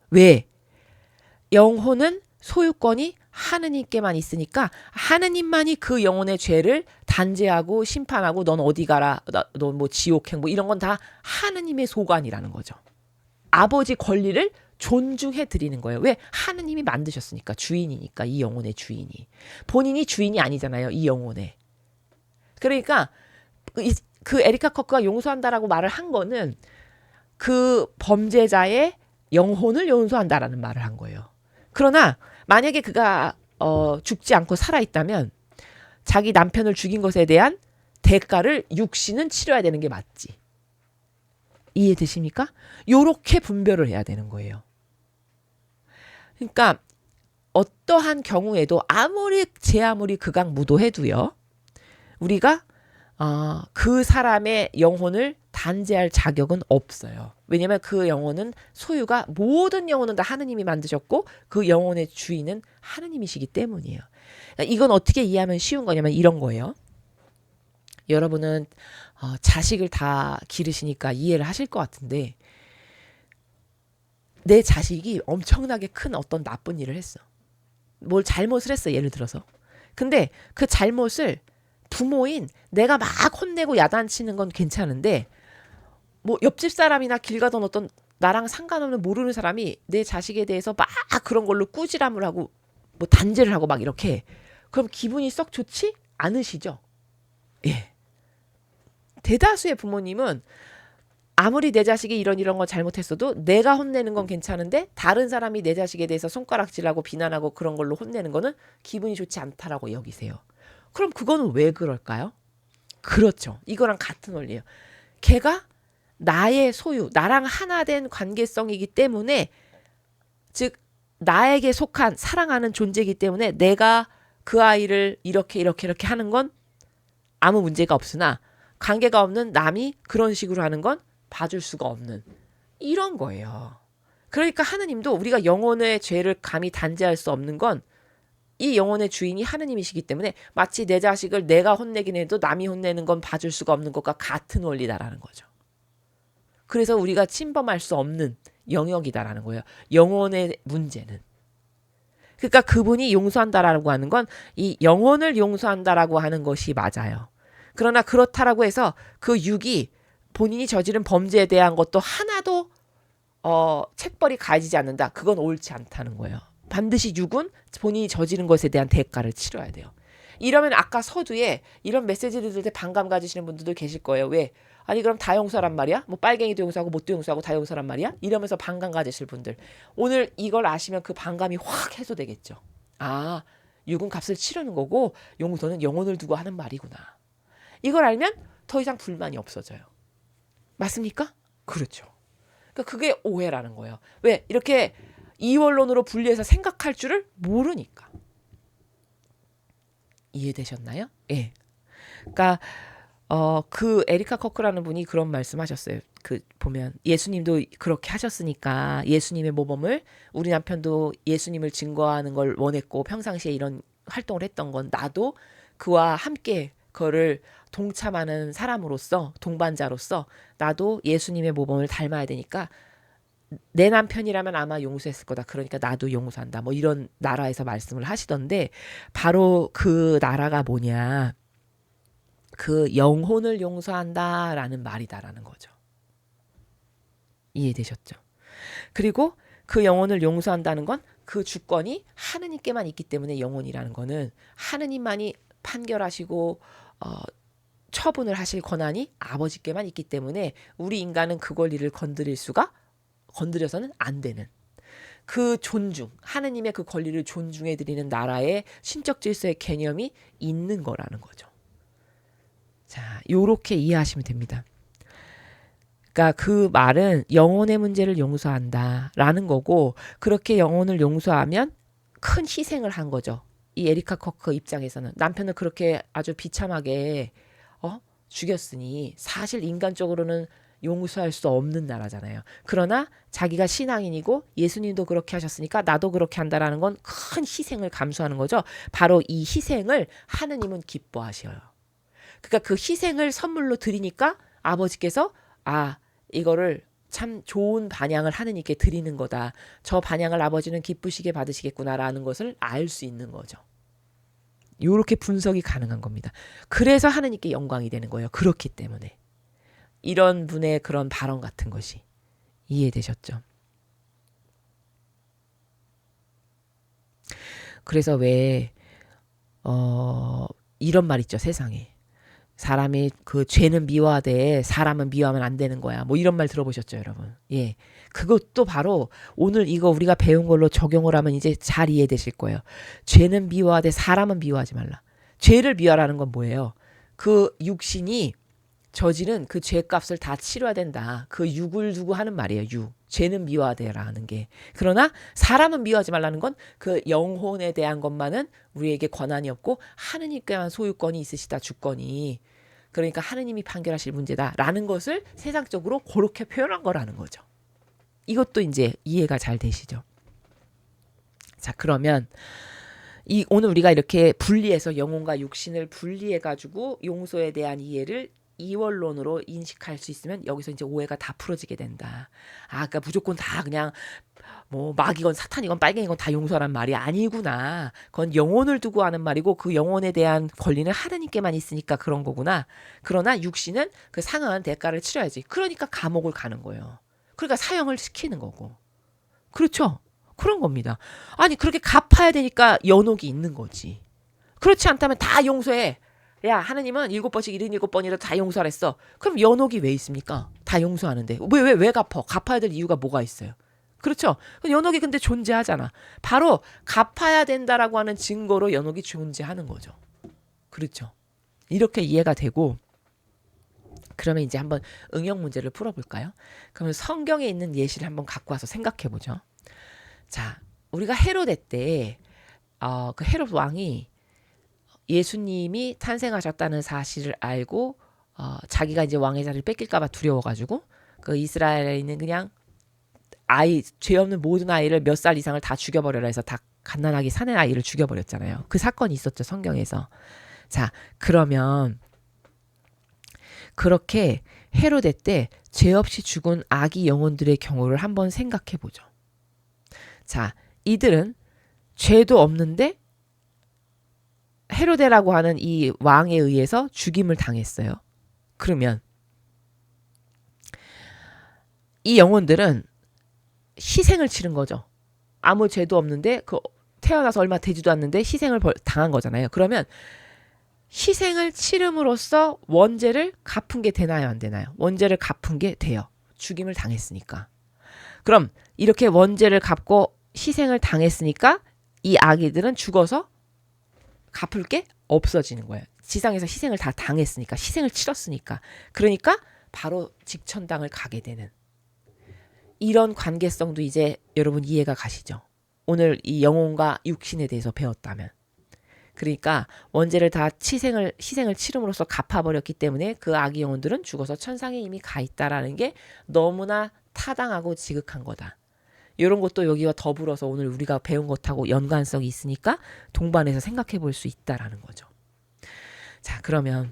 A: 왜? 영혼은 소유권이 하느님께만 있으니까 하느님만이 그 영혼의 죄를 단죄하고 심판하고 넌 어디 가라, 넌 뭐 지옥행 뭐 이런 건 다 하느님의 소관이라는 거죠. 아버지 권리를 존중해 드리는 거예요. 왜? 하느님이 만드셨으니까, 주인이니까, 이 영혼의 주인이. 본인이 주인이 아니잖아요, 이 영혼의. 그러니까 그 에리카 커크가 용서한다라고 말을 한 거는 그 범죄자의 영혼을 용서한다라는 말을 한 거예요. 그러나 만약에 그가 죽지 않고 살아있다면 자기 남편을 죽인 것에 대한 대가를 육신은 치러야 되는 게 맞지. 이해되십니까? 요렇게 분별을 해야 되는 거예요. 그러니까 어떠한 경우에도 아무리 극악무도해도요. 우리가 그 사람의 영혼을 단죄할 자격은 없어요. 왜냐하면 그 영혼은 소유가 모든 영혼은 다 하느님이 만드셨고 그 영혼의 주인은 하느님이시기 때문이에요. 이건 어떻게 이해하면 쉬운 거냐면 이런 거예요. 여러분은 자식을 다 기르시니까 이해를 하실 것 같은데 내 자식이 엄청나게 큰 어떤 나쁜 일을 했어. 뭘 잘못을 했어, 예를 들어서. 근데 그 잘못을 부모인 내가 막 혼내고 야단치는 건 괜찮은데 뭐 옆집 사람이나 길 가던 어떤 나랑 상관없는 모르는 사람이 내 자식에 대해서 막 그런 걸로 꾸지람을 하고 뭐 단죄를 하고 막 이렇게 그럼 기분이 썩 좋지 않으시죠? 예. 대다수의 부모님은 아무리 내 자식이 이런 거 잘못했어도 내가 혼내는 건 괜찮은데 다른 사람이 내 자식에 대해서 손가락질하고 비난하고 그런 걸로 혼내는 거는 기분이 좋지 않다라고 여기세요. 그럼 그거는 왜 그럴까요? 그렇죠. 이거랑 같은 원리예요. 걔가 나의 소유, 나랑 하나 된 관계성이기 때문에 즉 나에게 속한 사랑하는 존재이기 때문에 내가 그 아이를 이렇게 하는 건 아무 문제가 없으나 관계가 없는 남이 그런 식으로 하는 건 봐줄 수가 없는 이런 거예요. 그러니까 하느님도 우리가 영혼의 죄를 감히 단죄할 수 없는 건 이 영혼의 주인이 하느님이시기 때문에 마치 내 자식을 내가 혼내긴 해도 남이 혼내는 건 봐줄 수가 없는 것과 같은 원리다라는 거죠. 그래서 우리가 침범할 수 없는 영역이다라는 거예요. 영혼의 문제는. 그러니까 그분이 용서한다라고 하는 건 이 영혼을 용서한다라고 하는 것이 맞아요. 그러나 그렇다라고 해서 그 육이 본인이 저지른 범죄에 대한 것도 하나도 책벌이 가해지지 않는다. 그건 옳지 않다는 거예요. 반드시 육은 본인이 저지른 것에 대한 대가를 치러야 돼요. 이러면 아까 서두에 이런 메시지를 들을 때 반감 가지시는 분들도 계실 거예요. 왜? 아니 그럼 다 용서란 말이야? 뭐 빨갱이도 용서하고 못도 용서하고 다 용서란 말이야? 이러면서 반감 가지실 분들. 오늘 이걸 아시면 그 반감이 확 해소되겠죠. 아, 육은 값을 치르는 거고 용서는 영혼을 두고 하는 말이구나. 이걸 알면 더 이상 불만이 없어져요. 맞습니까? 그렇죠. 그러니까 그게 오해라는 거예요. 왜? 이렇게 이원론으로 분리해서 생각할 줄을 모르니까. 이해되셨나요? 예. 그러니까 그 에리카 커크라는 분이 그런 말씀하셨어요. 그 보면 예수님도 그렇게 하셨으니까 예수님의 모범을 우리 남편도 예수님을 증거하는 걸 원했고 평상시에 이런 활동을 했던 건 나도 그와 함께 그거를 동참하는 사람으로서 동반자로서 나도 예수님의 모범을 닮아야 되니까 내 남편이라면 아마 용서했을 거다. 그러니까 나도 용서한다. 뭐 이런 나라에서 말씀을 하시던데 바로 그 나라가 뭐냐. 그 영혼을 용서한다라는 말이다라는 거죠. 이해되셨죠? 그리고 그 영혼을 용서한다는 건 그 주권이 하느님께만 있기 때문에 영혼이라는 거는 하느님만이 판결하시고 처분을 하실 권한이 아버지께만 있기 때문에 우리 인간은 그 권리를 건드려서는 안 되는 그 존중, 하느님의 그 권리를 존중해드리는 나라의 신적 질서의 개념이 있는 거라는 거죠. 자, 요렇게 이해하시면 됩니다. 그러니까 그 말은 영혼의 문제를 용서한다라는 거고 그렇게 영혼을 용서하면 큰 희생을 한 거죠. 이 에리카 커크 입장에서는 남편을 그렇게 아주 비참하게 죽였으니 사실 인간적으로는 용서할 수 없는 나라잖아요. 그러나 자기가 신앙인이고 예수님도 그렇게 하셨으니까 나도 그렇게 한다라는 건 큰 희생을 감수하는 거죠. 바로 이 희생을 하느님은 기뻐하셔요. 그러니까 그 희생을 선물로 드리니까 아버지께서 이거를 참 좋은 반향을 하느님께 드리는 거다. 저 반향을 아버지는 기쁘시게 받으시겠구나라는 것을 알 수 있는 거죠. 이렇게 분석이 가능한 겁니다. 그래서 하느님께 영광이 되는 거예요. 그렇기 때문에. 이런 분의 그런 발언 같은 것이 이해되셨죠? 그래서 왜 이런 말 있죠, 세상에. 사람이 그 죄는 미워하되 사람은 미워하면 안 되는 거야. 뭐 이런 말 들어보셨죠, 여러분? 예. 그것도 바로 오늘 이거 우리가 배운 걸로 적용을 하면 이제 잘 이해되실 거예요. 죄는 미워하되 사람은 미워하지 말라. 죄를 미워하라는 건 뭐예요? 그 육신이 저지른 그 죄값을 다 치러야 된다. 그 육을 두고 하는 말이에요. 육. 죄는 미워하되라는 게. 그러나 사람은 미워하지 말라는 건 그 영혼에 대한 것만은 우리에게 권한이 없고 하느님께만 소유권이 있으시다. 주권이. 그러니까 하느님이 판결하실 문제다라는 것을 세상적으로 그렇게 표현한 거라는 거죠. 이것도 이제 이해가 잘 되시죠? 자, 그러면 오늘 우리가 이렇게 분리해서 영혼과 육신을 분리해가지고 용서에 대한 이해를 이원론으로 인식할 수 있으면 여기서 이제 오해가 다 풀어지게 된다. 그러니까 무조건 다 그냥 뭐 마귀건 사탄이건 빨갱이건 다 용서란 말이 아니구나. 그건 영혼을 두고 하는 말이고 그 영혼에 대한 권리는 하느님께만 있으니까 그런 거구나. 그러나 육신은 그 상한 대가를 치러야지. 그러니까 감옥을 가는 거예요. 그러니까 사형을 시키는 거고. 그렇죠? 그런 겁니다. 아니 그렇게 갚아야 되니까 연옥이 있는 거지. 그렇지 않다면 다 용서해. 야, 하느님은 7번씩 77번이라도 다 용서하랬어. 그럼 연옥이 왜 있습니까? 다 용서하는데. 왜 갚아? 갚아야 될 이유가 뭐가 있어요? 그렇죠? 연옥이 근데 존재하잖아. 바로 갚아야 된다라고 하는 증거로 연옥이 존재하는 거죠. 그렇죠? 이렇게 이해가 되고 그러면 이제 한번 응용 문제를 풀어볼까요? 그러면 성경에 있는 예시를 한번 갖고 와서 생각해보죠. 자, 우리가 헤로데 때 그 헤롯 왕이 예수님이 탄생하셨다는 사실을 알고 자기가 이제 왕의 자리를 뺏길까봐 두려워가지고 그 이스라엘에 있는 그냥 죄 없는 모든 아이를 몇 살 이상을 다 죽여버려라 해서 다 갓난아기 사내 아이를 죽여버렸잖아요. 그 사건이 있었죠, 성경에서. 자, 그러면 그렇게 헤로데 때 죄 없이 죽은 아기 영혼들의 경우를 한번 생각해 보죠. 자, 이들은 죄도 없는데 헤로데라고 하는 이 왕에 의해서 죽임을 당했어요. 그러면 이 영혼들은 희생을 치른 거죠. 아무 죄도 없는데 태어나서 얼마 되지도 않는데 희생을 당한 거잖아요. 그러면 희생을 치름으로써 원죄를 갚은 게 되나요? 안 되나요? 원죄를 갚은 게 돼요. 죽임을 당했으니까. 그럼 이렇게 원죄를 갚고 희생을 당했으니까 이 아기들은 죽어서 갚을 게 없어지는 거예요. 지상에서 희생을 다 당했으니까, 희생을 치렀으니까. 그러니까 바로 직천당을 가게 되는 이런 관계성도 이제 여러분 이해가 가시죠? 오늘 이 영혼과 육신에 대해서 배웠다면. 그러니까 원죄를 다 희생을 치름으로써 갚아버렸기 때문에 그 아기 영혼들은 죽어서 천상에 이미 가 있다라는 게 너무나 타당하고 지극한 거다. 이런 것도 여기와 더불어서 오늘 우리가 배운 것하고 연관성이 있으니까 동반해서 생각해 볼 수 있다라는 거죠. 자, 그러면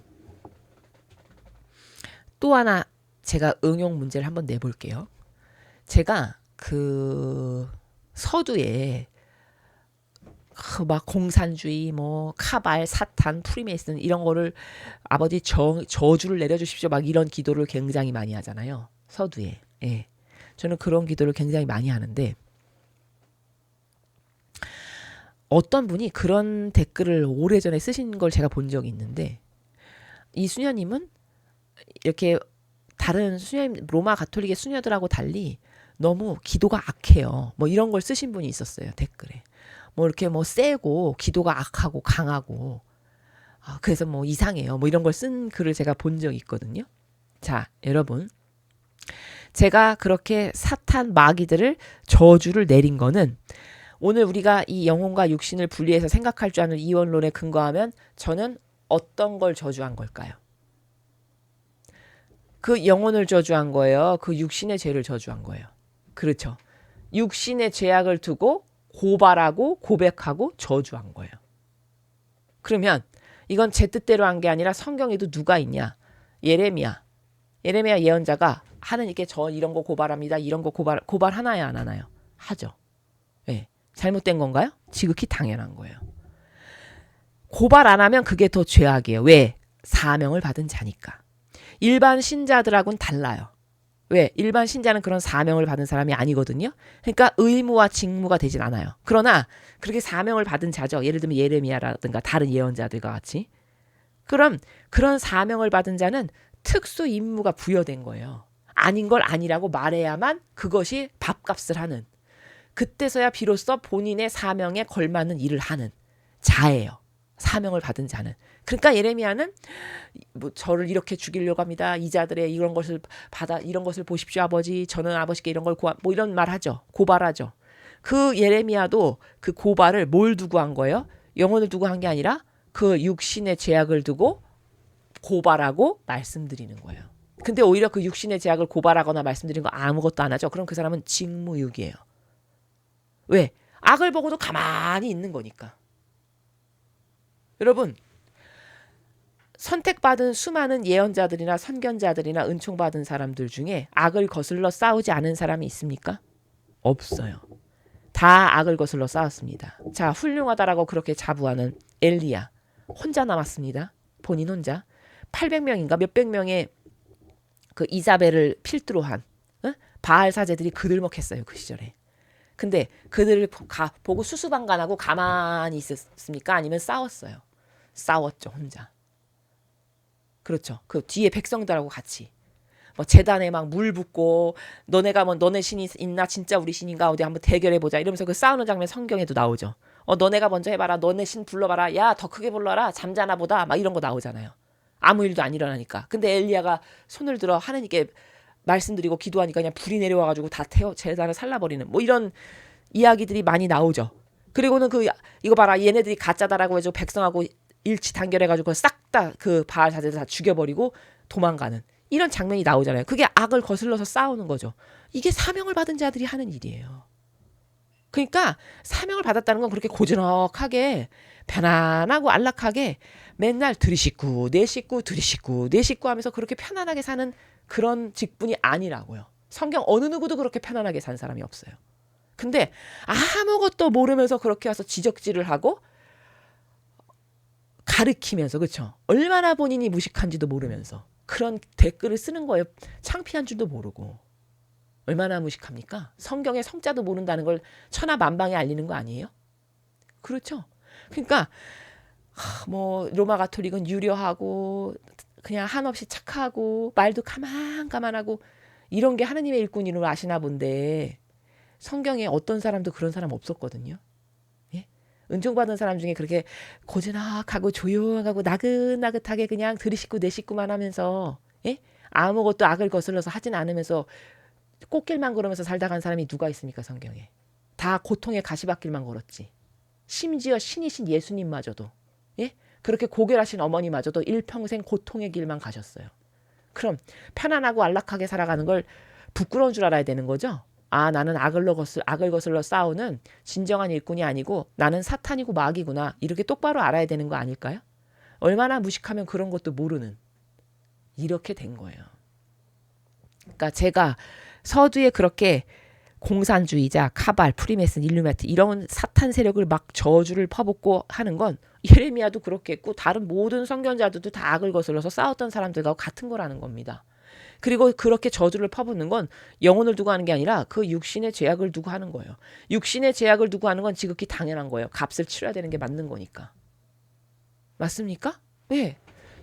A: 또 하나 제가 응용 문제를 한번 내볼게요. 제가 그 서두에 막 공산주의, 뭐 카발, 사탄, 프리메이슨 이런 거를 아버지 저주를 내려주십시오. 막 이런 기도를 굉장히 많이 하잖아요. 서두에. 예. 저는 그런 기도를 굉장히 많이 하는데 어떤 분이 그런 댓글을 오래전에 쓰신 걸 제가 본 적이 있는데 이 수녀님은 이렇게 다른 수녀님 로마 가톨릭의 수녀들하고 달리 너무 기도가 악해요. 뭐 이런 걸 쓰신 분이 있었어요. 댓글에. 뭐 이렇게 뭐 세고 기도가 악하고 강하고 그래서 뭐 이상해요. 뭐 이런 걸 쓴 글을 제가 본 적이 있거든요. 자, 여러분. 제가 그렇게 사탄 마귀들을 저주를 내린 거는 오늘 우리가 이 영혼과 육신을 분리해서 생각할 줄 아는 이원론에 근거하면 저는 어떤 걸 저주한 걸까요? 그 영혼을 저주한 거예요. 그 육신의 죄를 저주한 거예요. 그렇죠. 육신의 죄악을 두고 고발하고 고백하고 저주한 거예요. 그러면 이건 제 뜻대로 한 게 아니라 성경에도 누가 있냐? 예레미야 예언자가 하느님께 저 이런 거 고발합니다. 이런 거 고발하나요? 안 하나요? 하죠. 네. 잘못된 건가요? 지극히 당연한 거예요. 고발 안 하면 그게 더 죄악이에요. 왜? 사명을 받은 자니까. 일반 신자들하고는 달라요. 왜? 일반 신자는 그런 사명을 받은 사람이 아니거든요. 그러니까 의무와 직무가 되진 않아요. 그러나 그렇게 사명을 받은 자죠. 예를 들면 예레미야라든가 다른 예언자들과 같이. 그럼 그런 사명을 받은 자는 특수 임무가 부여된 거예요. 아닌 걸 아니라고 말해야만 그것이 밥값을 하는. 그때서야 비로소 본인의 사명에 걸맞는 일을 하는 자예요. 사명을 받은 자는. 그러니까 예레미야는 뭐 저를 이렇게 죽이려고 합니다. 이 자들의 이런 것을 보십시오, 아버지. 저는 아버지께 이런 걸 뭐 이런 말 하죠. 고발하죠. 그 예레미야도 그 고발을 뭘 두고 한 거예요? 영혼을 두고 한 게 아니라 그 육신의 죄악을 두고 고발하고 말씀드리는 거예요. 근데 오히려 그 육신의 죄악을 고발하거나 말씀드리는 거 아무것도 안 하죠. 그럼 그 사람은 직무유기예요. 왜? 악을 보고도 가만히 있는 거니까. 여러분, 선택받은 수많은 예언자들이나 선견자들이나 은총받은 사람들 중에 악을 거슬러 싸우지 않은 사람이 있습니까? 없어요. 다 악을 거슬러 싸웠습니다. 자, 훌륭하다라고 그렇게 자부하는 엘리야 혼자 남았습니다. 본인 혼자 800명인가 몇백 명의 그 이사벨을 필두로 한 바알 사제들이 그들먹했어요. 그 시절에. 근데 그들을 보고 수수방관하고 가만히 있었습니까? 아니면 싸웠어요. 싸웠죠. 혼자. 그렇죠. 그 뒤에 백성들하고 같이 뭐 제단에 막 물 붓고 너네가 뭐 너네 신이 있나 진짜 우리 신인가 어디 한번 대결해 보자 이러면서 그 싸우는 장면 성경에도 나오죠. 너네가 먼저 해봐라. 너네 신 불러봐라. 야 더 크게 불러라. 잠자나 보다. 막 이런 거 나오잖아요. 아무 일도 안 일어나니까. 근데 엘리야가 손을 들어 하나님께 말씀드리고 기도하니까 그냥 불이 내려와가지고 다 제단을 살라버리는 뭐 이런 이야기들이 많이 나오죠. 그리고는 이거 봐라. 얘네들이 가짜다라고 해서 백성하고 일치 단결해가지고 싹 다 그 바알 사제들 다 죽여버리고 도망가는 이런 장면이 나오잖아요. 그게 악을 거슬러서 싸우는 거죠. 이게 사명을 받은 자들이 하는 일이에요. 그러니까 사명을 받았다는 건 그렇게 고즈넉하게 편안하고 안락하게 맨날 들이식구 내식구 들이식구 내식구 하면서 그렇게 편안하게 사는 그런 직분이 아니라고요. 성경 어느 누구도 그렇게 편안하게 산 사람이 없어요. 근데 아무것도 모르면서 그렇게 와서 지적질을 하고 가르치면서 그렇죠. 얼마나 본인이 무식한지도 모르면서 그런 댓글을 쓰는 거예요. 창피한 줄도 모르고. 얼마나 무식합니까? 성경의 성자도 모른다는 걸 천하만방에 알리는 거 아니에요? 그렇죠. 그러니까 뭐 로마 가톨릭은 유려하고 그냥 한없이 착하고 말도 가만가만하고 이런 게 하느님의 일꾼이로 아시나 본데 성경에 어떤 사람도 그런 사람 없었거든요. 예? 은총받은 사람 중에 그렇게 고즈넉하고 조용하고 나긋나긋하게 그냥 들이식구 내식구만 하면서 예? 아무것도 악을 거슬러서 하진 않으면서 꽃길만 걸으면서 살다 간 사람이 누가 있습니까? 성경에. 다 고통의 가시밭길만 걸었지. 심지어 신이신 예수님마저도 예? 그렇게 고결하신 어머니마저도 일평생 고통의 길만 가셨어요. 그럼 편안하고 안락하게 살아가는 걸 부끄러운 줄 알아야 되는 거죠. 아, 나는 악을 거슬러 싸우는 진정한 일꾼이 아니고 나는 사탄이고 마귀구나. 이렇게 똑바로 알아야 되는 거 아닐까요? 얼마나 무식하면 그런 것도 모르는. 이렇게 된 거예요. 그러니까 제가 서두에 그렇게 공산주의자, 카발, 프리메슨, 일루미나티 이런 사탄 세력을 막 저주를 퍼붓고 하는 건 예레미야도 그렇게 했고 다른 모든 선견자들도 다 악을 거슬러서 싸웠던 사람들과 같은 거라는 겁니다. 그리고 그렇게 저주를 퍼붓는 건 영혼을 두고 하는 게 아니라 그 육신의 죄악을 두고 하는 거예요. 육신의 죄악을 두고 하는 건 지극히 당연한 거예요. 값을 치러야 되는 게 맞는 거니까. 맞습니까? 네.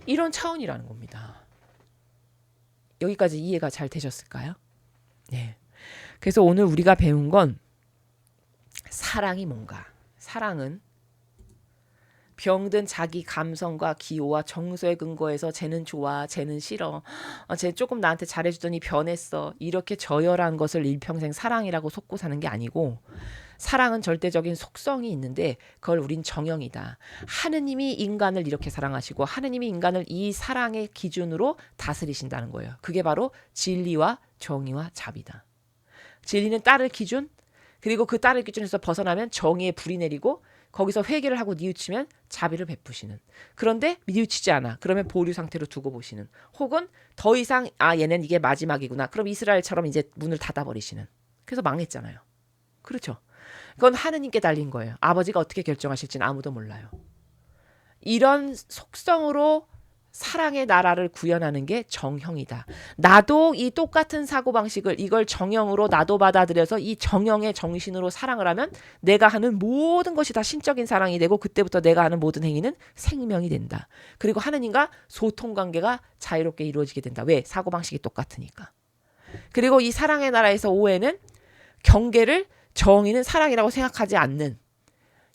A: 이런 차원이라는 겁니다. 여기까지 이해가 잘 되셨을까요? 네. 그래서 오늘 우리가 배운 건 사랑이 뭔가. 사랑은 병든 자기 감성과 기호와 정서에 근거해서 쟤는 좋아, 쟤는 싫어, 쟤 조금 나한테 잘해주더니 변했어, 이렇게 저열한 것을 일평생 사랑이라고 속고 사는 게 아니고, 사랑은 절대적인 속성이 있는데 그걸 우린 정형이다. 하느님이 인간을 이렇게 사랑하시고 하느님이 인간을 이 사랑의 기준으로 다스리신다는 거예요. 그게 바로 진리와 정의와 자비다. 진리는 따를 기준, 그리고 그 따를 기준에서 벗어나면 정의의 불이 내리고 거기서 회개를 하고 뉘우치면 자비를 베푸시는. 그런데 뉘우치지 않아. 그러면 보류 상태로 두고 보시는. 혹은 더 이상 얘는 이게 마지막이구나. 그럼 이스라엘처럼 이제 문을 닫아버리시는. 그래서 망했잖아요. 그렇죠. 그건 하느님께 달린 거예요. 아버지가 어떻게 결정하실지는 아무도 몰라요. 이런 속성으로 사랑의 나라를 구현하는 게 정형이다. 나도 이 똑같은 사고방식을 이걸 정형으로 나도 받아들여서 이 정형의 정신으로 사랑을 하면 내가 하는 모든 것이 다 신적인 사랑이 되고 그때부터 내가 하는 모든 행위는 생명이 된다. 그리고 하느님과 소통관계가 자유롭게 이루어지게 된다. 왜? 사고방식이 똑같으니까. 그리고 이 사랑의 나라에서 오해는 경계를 정의는 사랑이라고 생각하지 않는,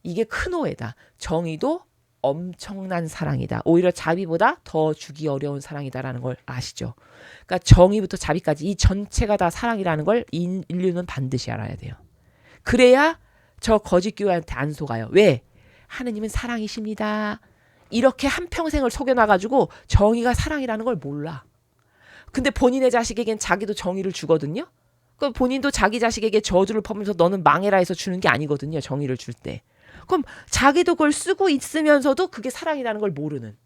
A: 이게 큰 오해다. 정의도 엄청난 사랑이다. 오히려 자비보다 더 주기 어려운 사랑이다라는 걸 아시죠? 그러니까 정의부터 자비까지 이 전체가 다 사랑이라는 걸 인류는 반드시 알아야 돼요. 그래야 저 거짓 교회한테 안 속아요. 왜? 하느님은 사랑이십니다. 이렇게 한평생을 속여놔가지고 정의가 사랑이라는 걸 몰라. 근데 본인의 자식에겐 자기도 정의를 주거든요. 그럼 본인도 자기 자식에게 저주를 퍼면서 너는 망해라 해서 주는 게 아니거든요. 정의를 줄 때. 그럼 자기도 그걸 쓰고 있으면서도 그게 사랑이라는 걸 모르는,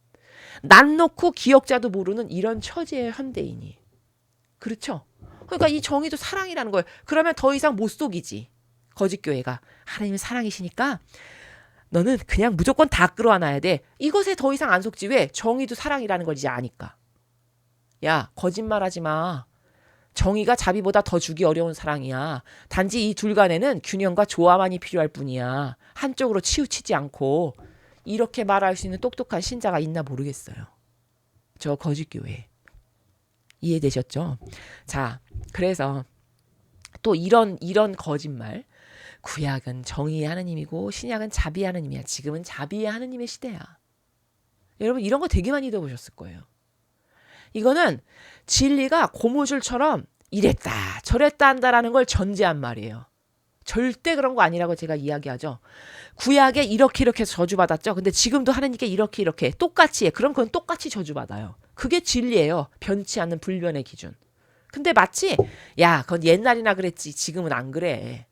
A: 난 놓고 기억자도 모르는 이런 처지의 현대인이. 그렇죠? 그러니까 이 정의도 사랑이라는 거예요. 그러면 더 이상 못 속이지. 거짓교회가. 하나님은 사랑이시니까 너는 그냥 무조건 다 끌어안아야 돼. 이것에 더 이상 안 속지. 왜? 정의도 사랑이라는 걸 이제 아니까. 야, 거짓말하지 마. 정의가 자비보다 더 주기 어려운 사랑이야. 단지 이 둘 간에는 균형과 조화만이 필요할 뿐이야. 한쪽으로 치우치지 않고. 이렇게 말할 수 있는 똑똑한 신자가 있나 모르겠어요. 저 거짓교회. 이해되셨죠? 자, 그래서 또 이런 거짓말. 구약은 정의의 하느님이고 신약은 자비의 하느님이야. 지금은 자비의 하느님의 시대야. 여러분 이런 거 되게 많이 들어보셨을 거예요. 이거는 진리가 고무줄처럼 이랬다 저랬다 한다라는 걸 전제한 말이에요. 절대 그런 거 아니라고 제가 이야기하죠. 구약에 이렇게 저주받았죠. 근데 지금도 하나님께 이렇게 똑같이 해. 그럼 그건 똑같이 저주받아요. 그게 진리예요. 변치 않는 불변의 기준. 근데 마치 야 그건 옛날이나 그랬지 지금은 안 그래.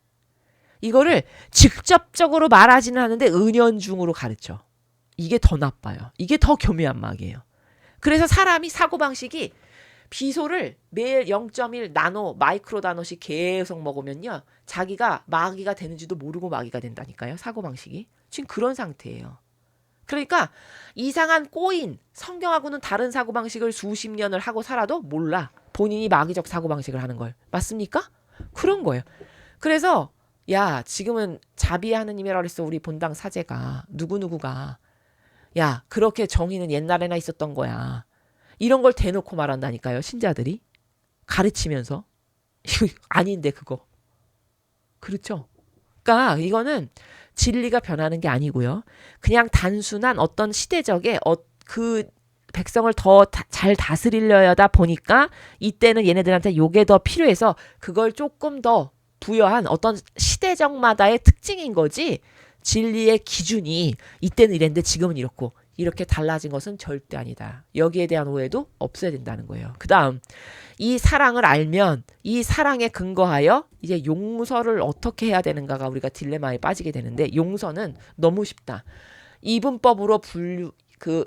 A: 이거를 직접적으로 말하지는 않는데 은연중으로 가르쳐. 이게 더 나빠요. 이게 더 교묘한 막이에요. 그래서 사람이 사고방식이 비소를 매일 0.1 나노 마이크로 나노씩 계속 먹으면요. 자기가 마귀가 되는지도 모르고 마귀가 된다니까요. 사고방식이. 지금 그런 상태예요. 그러니까 이상한 꼬인 성경하고는 다른 사고방식을 수십 년을 하고 살아도 몰라. 본인이 마귀적 사고방식을 하는 걸. 맞습니까? 그런 거예요. 그래서 야 지금은 자비의 하느님이라고 그랬어. 우리 본당 사제가. 누구누구가. 야 그렇게 정의는 옛날에나 있었던 거야. 이런 걸 대놓고 말한다니까요. 신자들이. 가르치면서. 이거 아닌데 그거. 그렇죠. 그러니까 이거는 진리가 변하는 게 아니고요. 그냥 단순한 어떤 시대적의 그 백성을 더 잘 다스리려다 보니까 이때는 얘네들한테 요게 더 필요해서 그걸 조금 더 부여한 어떤 시대적마다의 특징인 거지. 진리의 기준이 이때는 이랬는데 지금은 이렇고 이렇게 달라진 것은 절대 아니다. 여기에 대한 오해도 없어야 된다는 거예요. 그 다음 이 사랑을 알면 이 사랑에 근거하여 이제 용서를 어떻게 해야 되는가가 우리가 딜레마에 빠지게 되는데 용서는 너무 쉽다. 이분법으로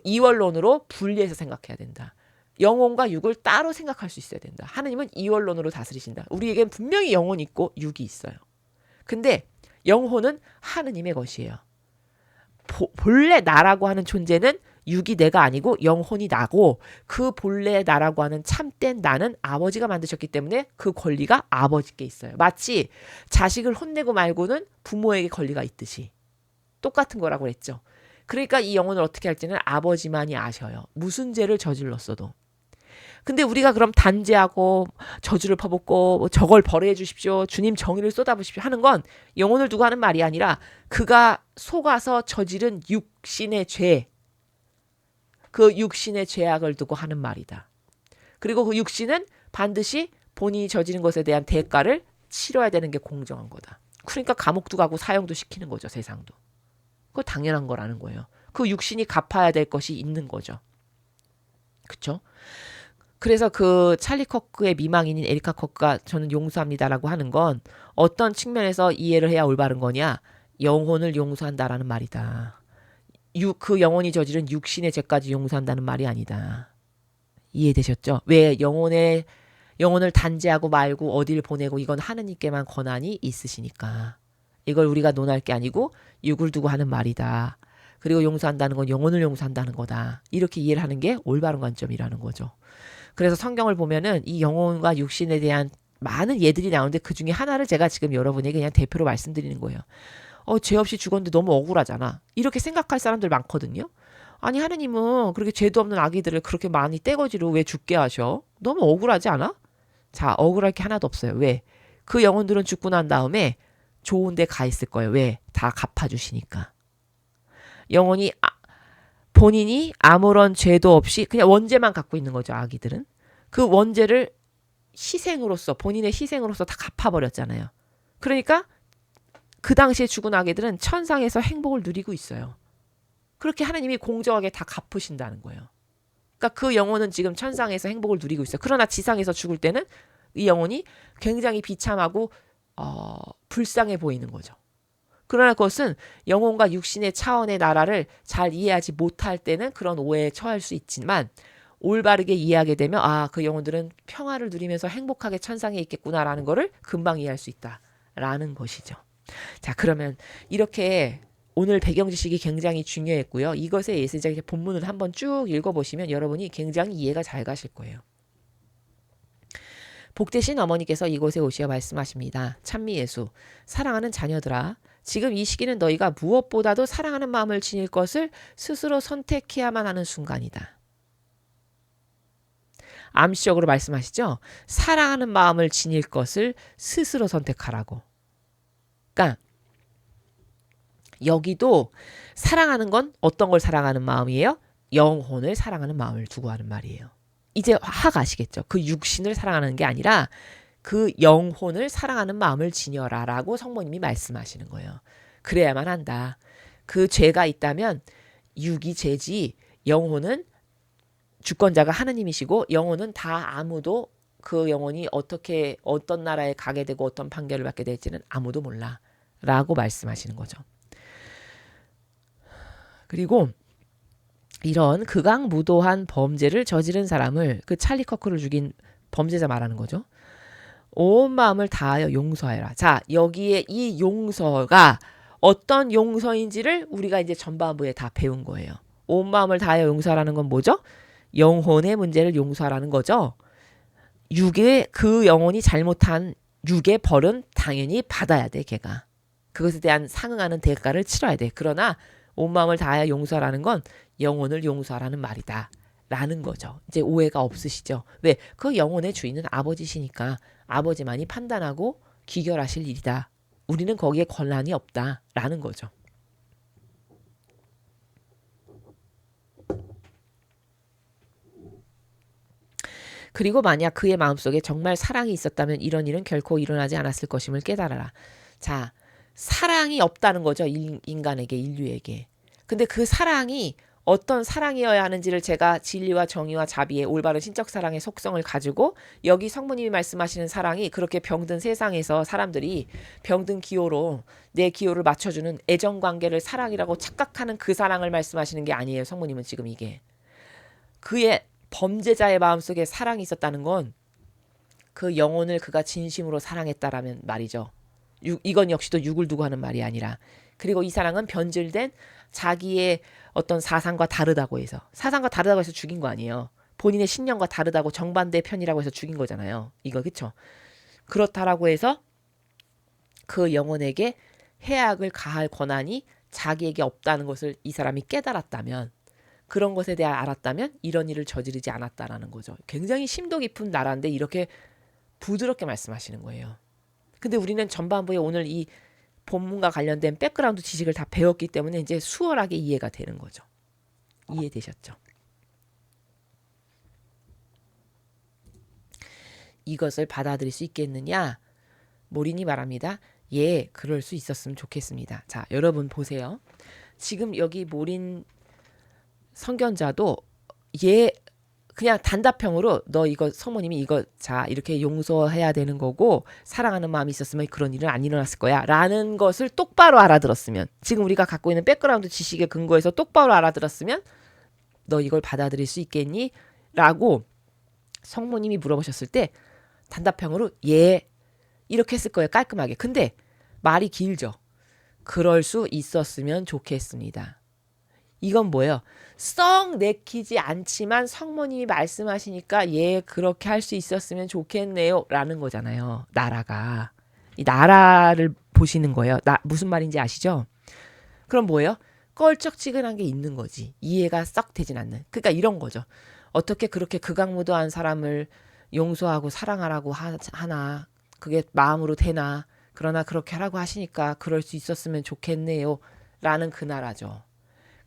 A: 이원론으로 분리해서 생각해야 된다. 영혼과 육을 따로 생각할 수 있어야 된다. 하느님은 이원론으로 다스리신다. 우리에겐 분명히 영혼이 있고 육이 있어요. 근데 영혼은 하느님의 것이에요. 본래 나라고 하는 존재는 육이 내가 아니고 영혼이 나고 그 본래 나라고 하는 참된 나는 아버지가 만드셨기 때문에 그 권리가 아버지께 있어요. 마치 자식을 혼내고 말고는 부모에게 권리가 있듯이 똑같은 거라고 했죠. 그러니까 이 영혼을 어떻게 할지는 아버지만이 아셔요. 무슨 죄를 저질렀어도. 근데 우리가 그럼 단죄하고 저주를 퍼붓고 뭐 저걸 벌해 주십시오. 주님 정의를 쏟아부십시오 하는 건 영혼을 두고 하는 말이 아니라 그가 속아서 저지른 육신의 죄, 그 육신의 죄악을 두고 하는 말이다. 그리고 그 육신은 반드시 본인이 저지른 것에 대한 대가를 치러야 되는 게 공정한 거다. 그러니까 감옥도 가고 사형도 시키는 거죠. 세상도. 그거 당연한 거라는 거예요. 그 육신이 갚아야 될 것이 있는 거죠. 그쵸? 그래서 그 찰리 커크의 미망인인 에리카 커크가 저는 용서합니다라고 하는 건 어떤 측면에서 이해를 해야 올바른 거냐? 영혼을 용서한다라는 말이다. 그 영혼이 저지른 육신의 죄까지 용서한다는 말이 아니다. 이해되셨죠? 왜 영혼을 단죄하고 말고 어딜 보내고 이건 하느님께만 권한이 있으시니까. 이걸 우리가 논할 게 아니고 육을 두고 하는 말이다. 그리고 용서한다는 건 영혼을 용서한다는 거다. 이렇게 이해를 하는 게 올바른 관점이라는 거죠. 그래서 성경을 보면은 이 영혼과 육신에 대한 많은 예들이 나오는데 그 중에 하나를 제가 지금 여러분에게 그냥 대표로 말씀드리는 거예요. 죄 없이 죽었는데 너무 억울하잖아. 이렇게 생각할 사람들 많거든요. 아니 하느님은 그렇게 죄도 없는 아기들을 그렇게 많이 떼거지로 왜 죽게 하셔? 너무 억울하지 않아? 자, 억울할 게 하나도 없어요. 왜? 그 영혼들은 죽고 난 다음에 좋은 데 가 있을 거예요. 왜? 다 갚아주시니까. 영혼이 본인이 아무런 죄도 없이 그냥 원죄만 갖고 있는 거죠. 아기들은. 그 원죄를 희생으로서 본인의 희생으로서 다 갚아버렸잖아요. 그러니까 그 당시에 죽은 아기들은 천상에서 행복을 누리고 있어요. 그렇게 하나님이 공정하게 다 갚으신다는 거예요. 그러니까 그 영혼은 지금 천상에서 행복을 누리고 있어요. 그러나 지상에서 죽을 때는 이 영혼이 굉장히 비참하고 불쌍해 보이는 거죠. 그러나 그것은 영혼과 육신의 차원의 나라를 잘 이해하지 못할 때는 그런 오해에 처할 수 있지만 올바르게 이해하게 되면 그 영혼들은 평화를 누리면서 행복하게 천상에 있겠구나라는 거를 금방 이해할 수 있다라는 것이죠. 자, 그러면 이렇게 오늘 배경 지식이 굉장히 중요했고요. 이것에 예수적 본문을 한번 쭉 읽어보시면 여러분이 굉장히 이해가 잘 가실 거예요. 복되신 어머니께서 이곳에 오시어 말씀하십니다. 찬미 예수, 사랑하는 자녀들아, 지금 이 시기는 너희가 무엇보다도 사랑하는 마음을 지닐 것을 스스로 선택해야만 하는 순간이다. 암시적으로 말씀하시죠. 사랑하는 마음을 지닐 것을 스스로 선택하라고. 그러니까 여기도 사랑하는 건 어떤 걸 사랑하는 마음이에요? 영혼을 사랑하는 마음을 두고 하는 말이에요. 이제 확 아시겠죠? 그 육신을 사랑하는 게 아니라 그 영혼을 사랑하는 마음을 지녀라라고 성모님이 말씀하시는 거예요. 그래야만 한다. 그 죄가 있다면 육이 죄지 영혼은 주권자가 하느님이시고 영혼은 다 아무도 그 영혼이 어떻게 어떤 나라에 가게 되고 어떤 판결을 받게 될지는 아무도 몰라 라고 말씀하시는 거죠. 그리고 이런 극악무도한 범죄를 저지른 사람을 그 찰리 커크를 죽인 범죄자 말하는 거죠. 온 마음을 다하여 용서해라. 자, 여기에 이 용서가 어떤 용서인지를 우리가 이제 전반부에 다 배운 거예요. 온 마음을 다하여 용서하라는 건 뭐죠? 영혼의 문제를 용서하라는 거죠. 육의 그 영혼이 잘못한 육의 벌은 당연히 받아야 돼, 걔가. 그것에 대한 상응하는 대가를 치러야 돼. 그러나 온 마음을 다하여 용서하라는 건 영혼을 용서하라는 말이다. 라는 거죠. 이제 오해가 없으시죠? 왜? 그 영혼의 주인은 아버지시니까 아버지만이 판단하고 기결하실 일이다. 우리는 거기에 권한이 없다. 라는 거죠. 그리고 만약 그의 마음속에 정말 사랑이 있었다면 이런 일은 결코 일어나지 않았을 것임을 깨달아라. 자, 사랑이 없다는 거죠. 인간에게, 인류에게. 근데 그 사랑이 어떤 사랑이어야 하는지를 제가 진리와 정의와 자비의 올바른 신적 사랑의 속성을 가지고 여기 성모님이 말씀하시는 사랑이 그렇게 병든 세상에서 사람들이 병든 기호로 내 기호를 맞춰주는 애정관계를 사랑이라고 착각하는 그 사랑을 말씀하시는 게 아니에요. 성모님은 지금 이게. 그의 범죄자의 마음속에 사랑이 있었다는 건 그 영혼을 그가 진심으로 사랑했다라면 말이죠. 이건 역시도 육을 두고 하는 말이 아니라 그리고 이 사랑은 변질된 자기의 어떤 사상과 다르다고 해서 사상과 다르다고 해서 죽인 거 아니에요. 본인의 신념과 다르다고 정반대 편이라고 해서 죽인 거잖아요. 이거 그쵸? 그렇다라고 해서 그 영혼에게 해악을 가할 권한이 자기에게 없다는 것을 이 사람이 깨달았다면 그런 것에 대해 알았다면 이런 일을 저지르지 않았다라는 거죠. 굉장히 심도 깊은 나라인데 이렇게 부드럽게 말씀하시는 거예요. 근데 우리는 전반부에 오늘 이 본문과 관련된 백그라운드 지식을 다 배웠기 때문에 이제 수월하게 이해가 되는 거죠. 이해되셨죠? 이것을 받아들일 수 있겠느냐? 모린이 말합니다. 예, 그럴 수 있었으면 좋겠습니다. 자, 여러분 보세요. 지금 여기 모린 선견자도 예, 그냥 단답형으로 너 이거 성모님이 이거 자 이렇게 용서해야 되는 거고 사랑하는 마음이 있었으면 그런 일은 안 일어났을 거야 라는 것을 똑바로 알아들었으면, 지금 우리가 갖고 있는 백그라운드 지식에 근거해서 똑바로 알아들었으면 너 이걸 받아들일 수 있겠니? 라고 성모님이 물어보셨을 때 단답형으로 예 이렇게 했을 거예요. 깔끔하게. 근데 말이 길죠. 그럴 수 있었으면 좋겠습니다. 이건 뭐예요? 썩 내키지 않지만 성모님이 말씀하시니까 예 그렇게 할 수 있었으면 좋겠네요 라는 거잖아요. 나라가. 이 나라를 보시는 거예요. 무슨 말인지 아시죠? 그럼 뭐예요? 껄쩍지근한 게 있는 거지. 이해가 썩 되진 않는. 그러니까 이런 거죠. 어떻게 그렇게 극악무도한 사람을 용서하고 사랑하라고 하나. 그게 마음으로 되나. 그러나 그렇게 하라고 하시니까 그럴 수 있었으면 좋겠네요 라는 그 나라죠.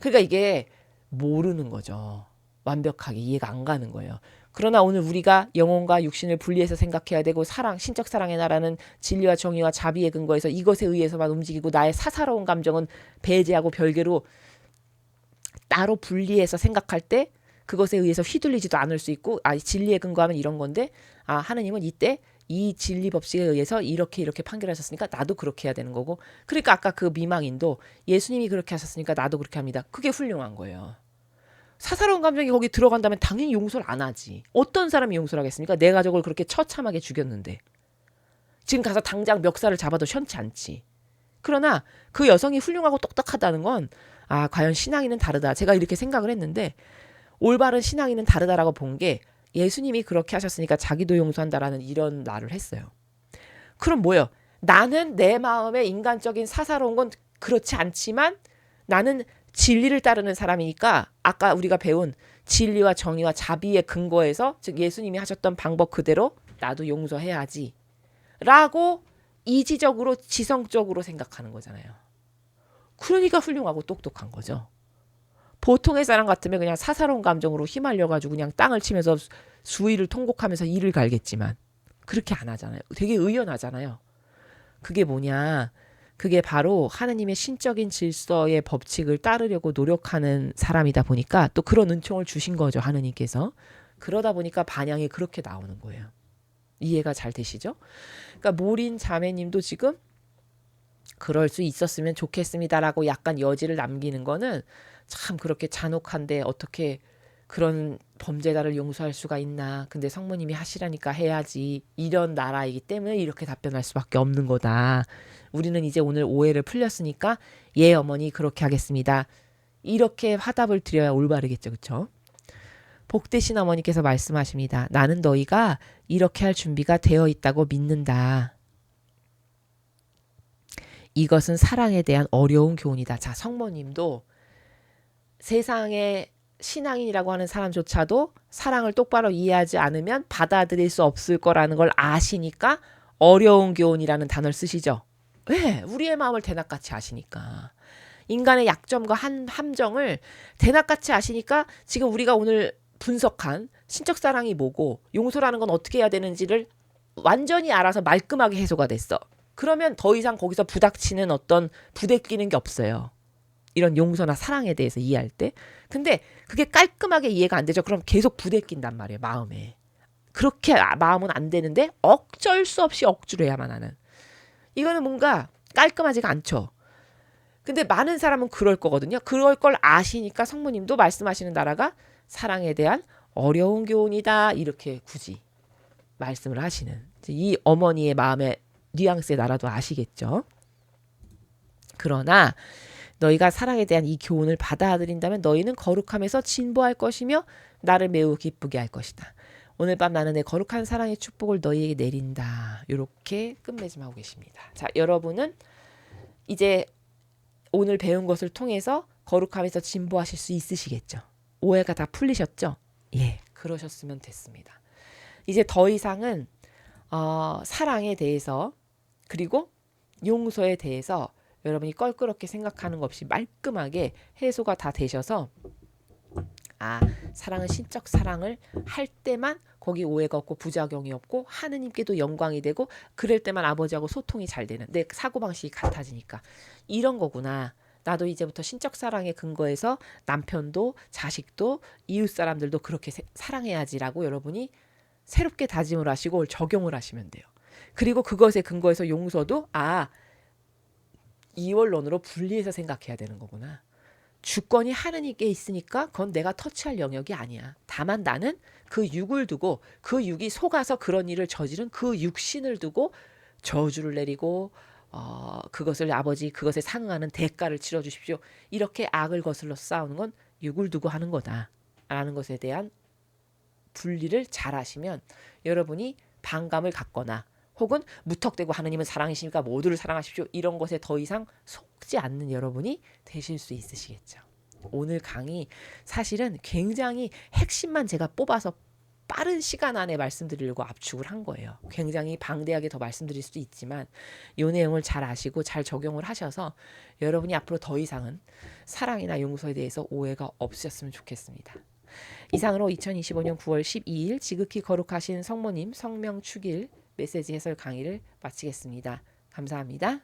A: 그러니까 이게 모르는 거죠. 완벽하게 이해가 안 가는 거예요. 그러나 오늘 우리가 영혼과 육신을 분리해서 생각해야 되고 사랑, 신적 사랑의 나라는 진리와 정의와 자비에 근거해서 이것에 의해서만 움직이고 나의 사사로운 감정은 배제하고 별개로 따로 분리해서 생각할 때 그것에 의해서 휘둘리지도 않을 수 있고 진리에 근거하면 이런 건데 하느님은 이때 이 진리 법칙에 의해서 이렇게 판결하셨으니까 나도 그렇게 해야 되는 거고, 그러니까 아까 그 미망인도 예수님이 그렇게 하셨으니까 나도 그렇게 합니다. 그게 훌륭한 거예요. 사사로운 감정이 거기 들어간다면 당연히 용서를 안 하지. 어떤 사람이 용서를 하겠습니까? 내 가족을 그렇게 처참하게 죽였는데. 지금 가서 당장 멱살을 잡아도 시원치 않지. 그러나 그 여성이 훌륭하고 똑똑하다는 건 과연 신앙인은 다르다. 제가 이렇게 생각을 했는데 올바른 신앙인은 다르다라고 본 게 예수님이 그렇게 하셨으니까 자기도 용서한다라는 이런 말을 했어요. 그럼 뭐예요? 나는 내 마음의 인간적인 사사로운 건 그렇지 않지만 나는 진리를 따르는 사람이니까 아까 우리가 배운 진리와 정의와 자비에 근거해서 즉 예수님이 하셨던 방법 그대로 나도 용서해야지 라고 이지적으로 지성적으로 생각하는 거잖아요. 그러니까 훌륭하고 똑똑한 거죠. 보통의 사람 같으면 그냥 사사로운 감정으로 휘말려가지고 그냥 땅을 치면서 수위를 통곡하면서 이를 갈겠지만 그렇게 안 하잖아요. 되게 의연하잖아요. 그게 뭐냐? 그게 바로 하느님의 신적인 질서의 법칙을 따르려고 노력하는 사람이다 보니까 또 그런 은총을 주신 거죠. 하느님께서. 그러다 보니까 반향이 그렇게 나오는 거예요. 이해가 잘 되시죠? 그러니까 모린 자매님도 지금 그럴 수 있었으면 좋겠습니다라고 약간 여지를 남기는 거는 참 그렇게 잔혹한데 어떻게 그런 범죄자를 용서할 수가 있나. 근데 성모님이 하시라니까 해야지. 이런 나라이기 때문에 이렇게 답변할 수밖에 없는 거다. 우리는 이제 오늘 오해를 풀렸으니까 예 어머니 그렇게 하겠습니다. 이렇게 화답을 드려야 올바르겠죠. 그렇죠? 복되신 어머니께서 말씀하십니다. 나는 너희가 이렇게 할 준비가 되어 있다고 믿는다. 이것은 사랑에 대한 어려운 교훈이다. 자, 성모님도 세상의 신앙인이라고 하는 사람조차도 사랑을 똑바로 이해하지 않으면 받아들일 수 없을 거라는 걸 아시니까 어려운 교훈이라는 단어를 쓰시죠. 왜? 우리의 마음을 대낮같이 아시니까. 인간의 약점과 함정을 대낮같이 아시니까 지금 우리가 오늘 분석한 신적 사랑이 뭐고 용서라는 건 어떻게 해야 되는지를 완전히 알아서 말끔하게 해소가 됐어. 그러면 더 이상 거기서 부닥치는 어떤 부대끼는 게 없어요. 이런 용서나 사랑에 대해서 이해할 때. 근데 그게 깔끔하게 이해가 안 되죠. 그럼 계속 부대낀단 말이에요. 마음에. 그렇게 마음은 안 되는데 어쩔 수 없이 억지로 해야만 하는. 이거는 뭔가 깔끔하지가 않죠. 근데 많은 사람은 그럴 거거든요. 그럴 걸 아시니까 성모님도 말씀하시는 나라가 사랑에 대한 어려운 교훈이다. 이렇게 굳이 말씀을 하시는. 이 어머니의 마음의 뉘앙스의 나라도 아시겠죠. 그러나 너희가 사랑에 대한 이 교훈을 받아들인다면 너희는 거룩함에서 진보할 것이며 나를 매우 기쁘게 할 것이다. 오늘 밤 나는 내 거룩한 사랑의 축복을 너희에게 내린다. 이렇게 끝맺음하고 계십니다. 자, 여러분은 이제 오늘 배운 것을 통해서 거룩함에서 진보하실 수 있으시겠죠. 오해가 다 풀리셨죠? 예, 그러셨으면 됐습니다. 이제 더 이상은 사랑에 대해서 그리고 용서에 대해서 여러분이 껄끄럽게 생각하는 것 없이 말끔하게 해소가 다 되셔서 사랑은 신적 사랑을 할 때만 거기 오해가 없고 부작용이 없고 하느님께도 영광이 되고 그럴 때만 아버지하고 소통이 잘 되는 내 사고방식이 같아지니까 이런 거구나. 나도 이제부터 신적 사랑의 근거에서 남편도 자식도 이웃 사람들도 그렇게 사랑해야지라고 여러분이 새롭게 다짐을 하시고 적용을 하시면 돼요. 그리고 그것에 근거해서 용서도 이원론으로 분리해서 생각해야 되는 거구나. 주권이 하느님께 있으니까 그건 내가 터치할 영역이 아니야. 다만 나는 그 육을 두고 그 육이 속아서 그런 일을 저지른 그 육신을 두고 저주를 내리고 그것을 아버지 그것에 상응하는 대가를 치러주십시오. 이렇게 악을 거슬러 싸우는 건 육을 두고 하는 거다라는 것에 대한 분리를 잘 하시면 여러분이 반감을 갖거나 혹은 무턱대고 하느님은 사랑이시니까 모두를 사랑하십시오. 이런 것에 더 이상 속지 않는 여러분이 되실 수 있으시겠죠. 오늘 강의 사실은 굉장히 핵심만 제가 뽑아서 빠른 시간 안에 말씀드리려고 압축을 한 거예요. 굉장히 방대하게 더 말씀드릴 수도 있지만 이 내용을 잘 아시고 잘 적용을 하셔서 여러분이 앞으로 더 이상은 사랑이나 용서에 대해서 오해가 없으셨으면 좋겠습니다. 이상으로 2025년 9월 12일 지극히 거룩하신 성모님 성명 축일 메시지 해설 강의를 마치겠습니다. 감사합니다.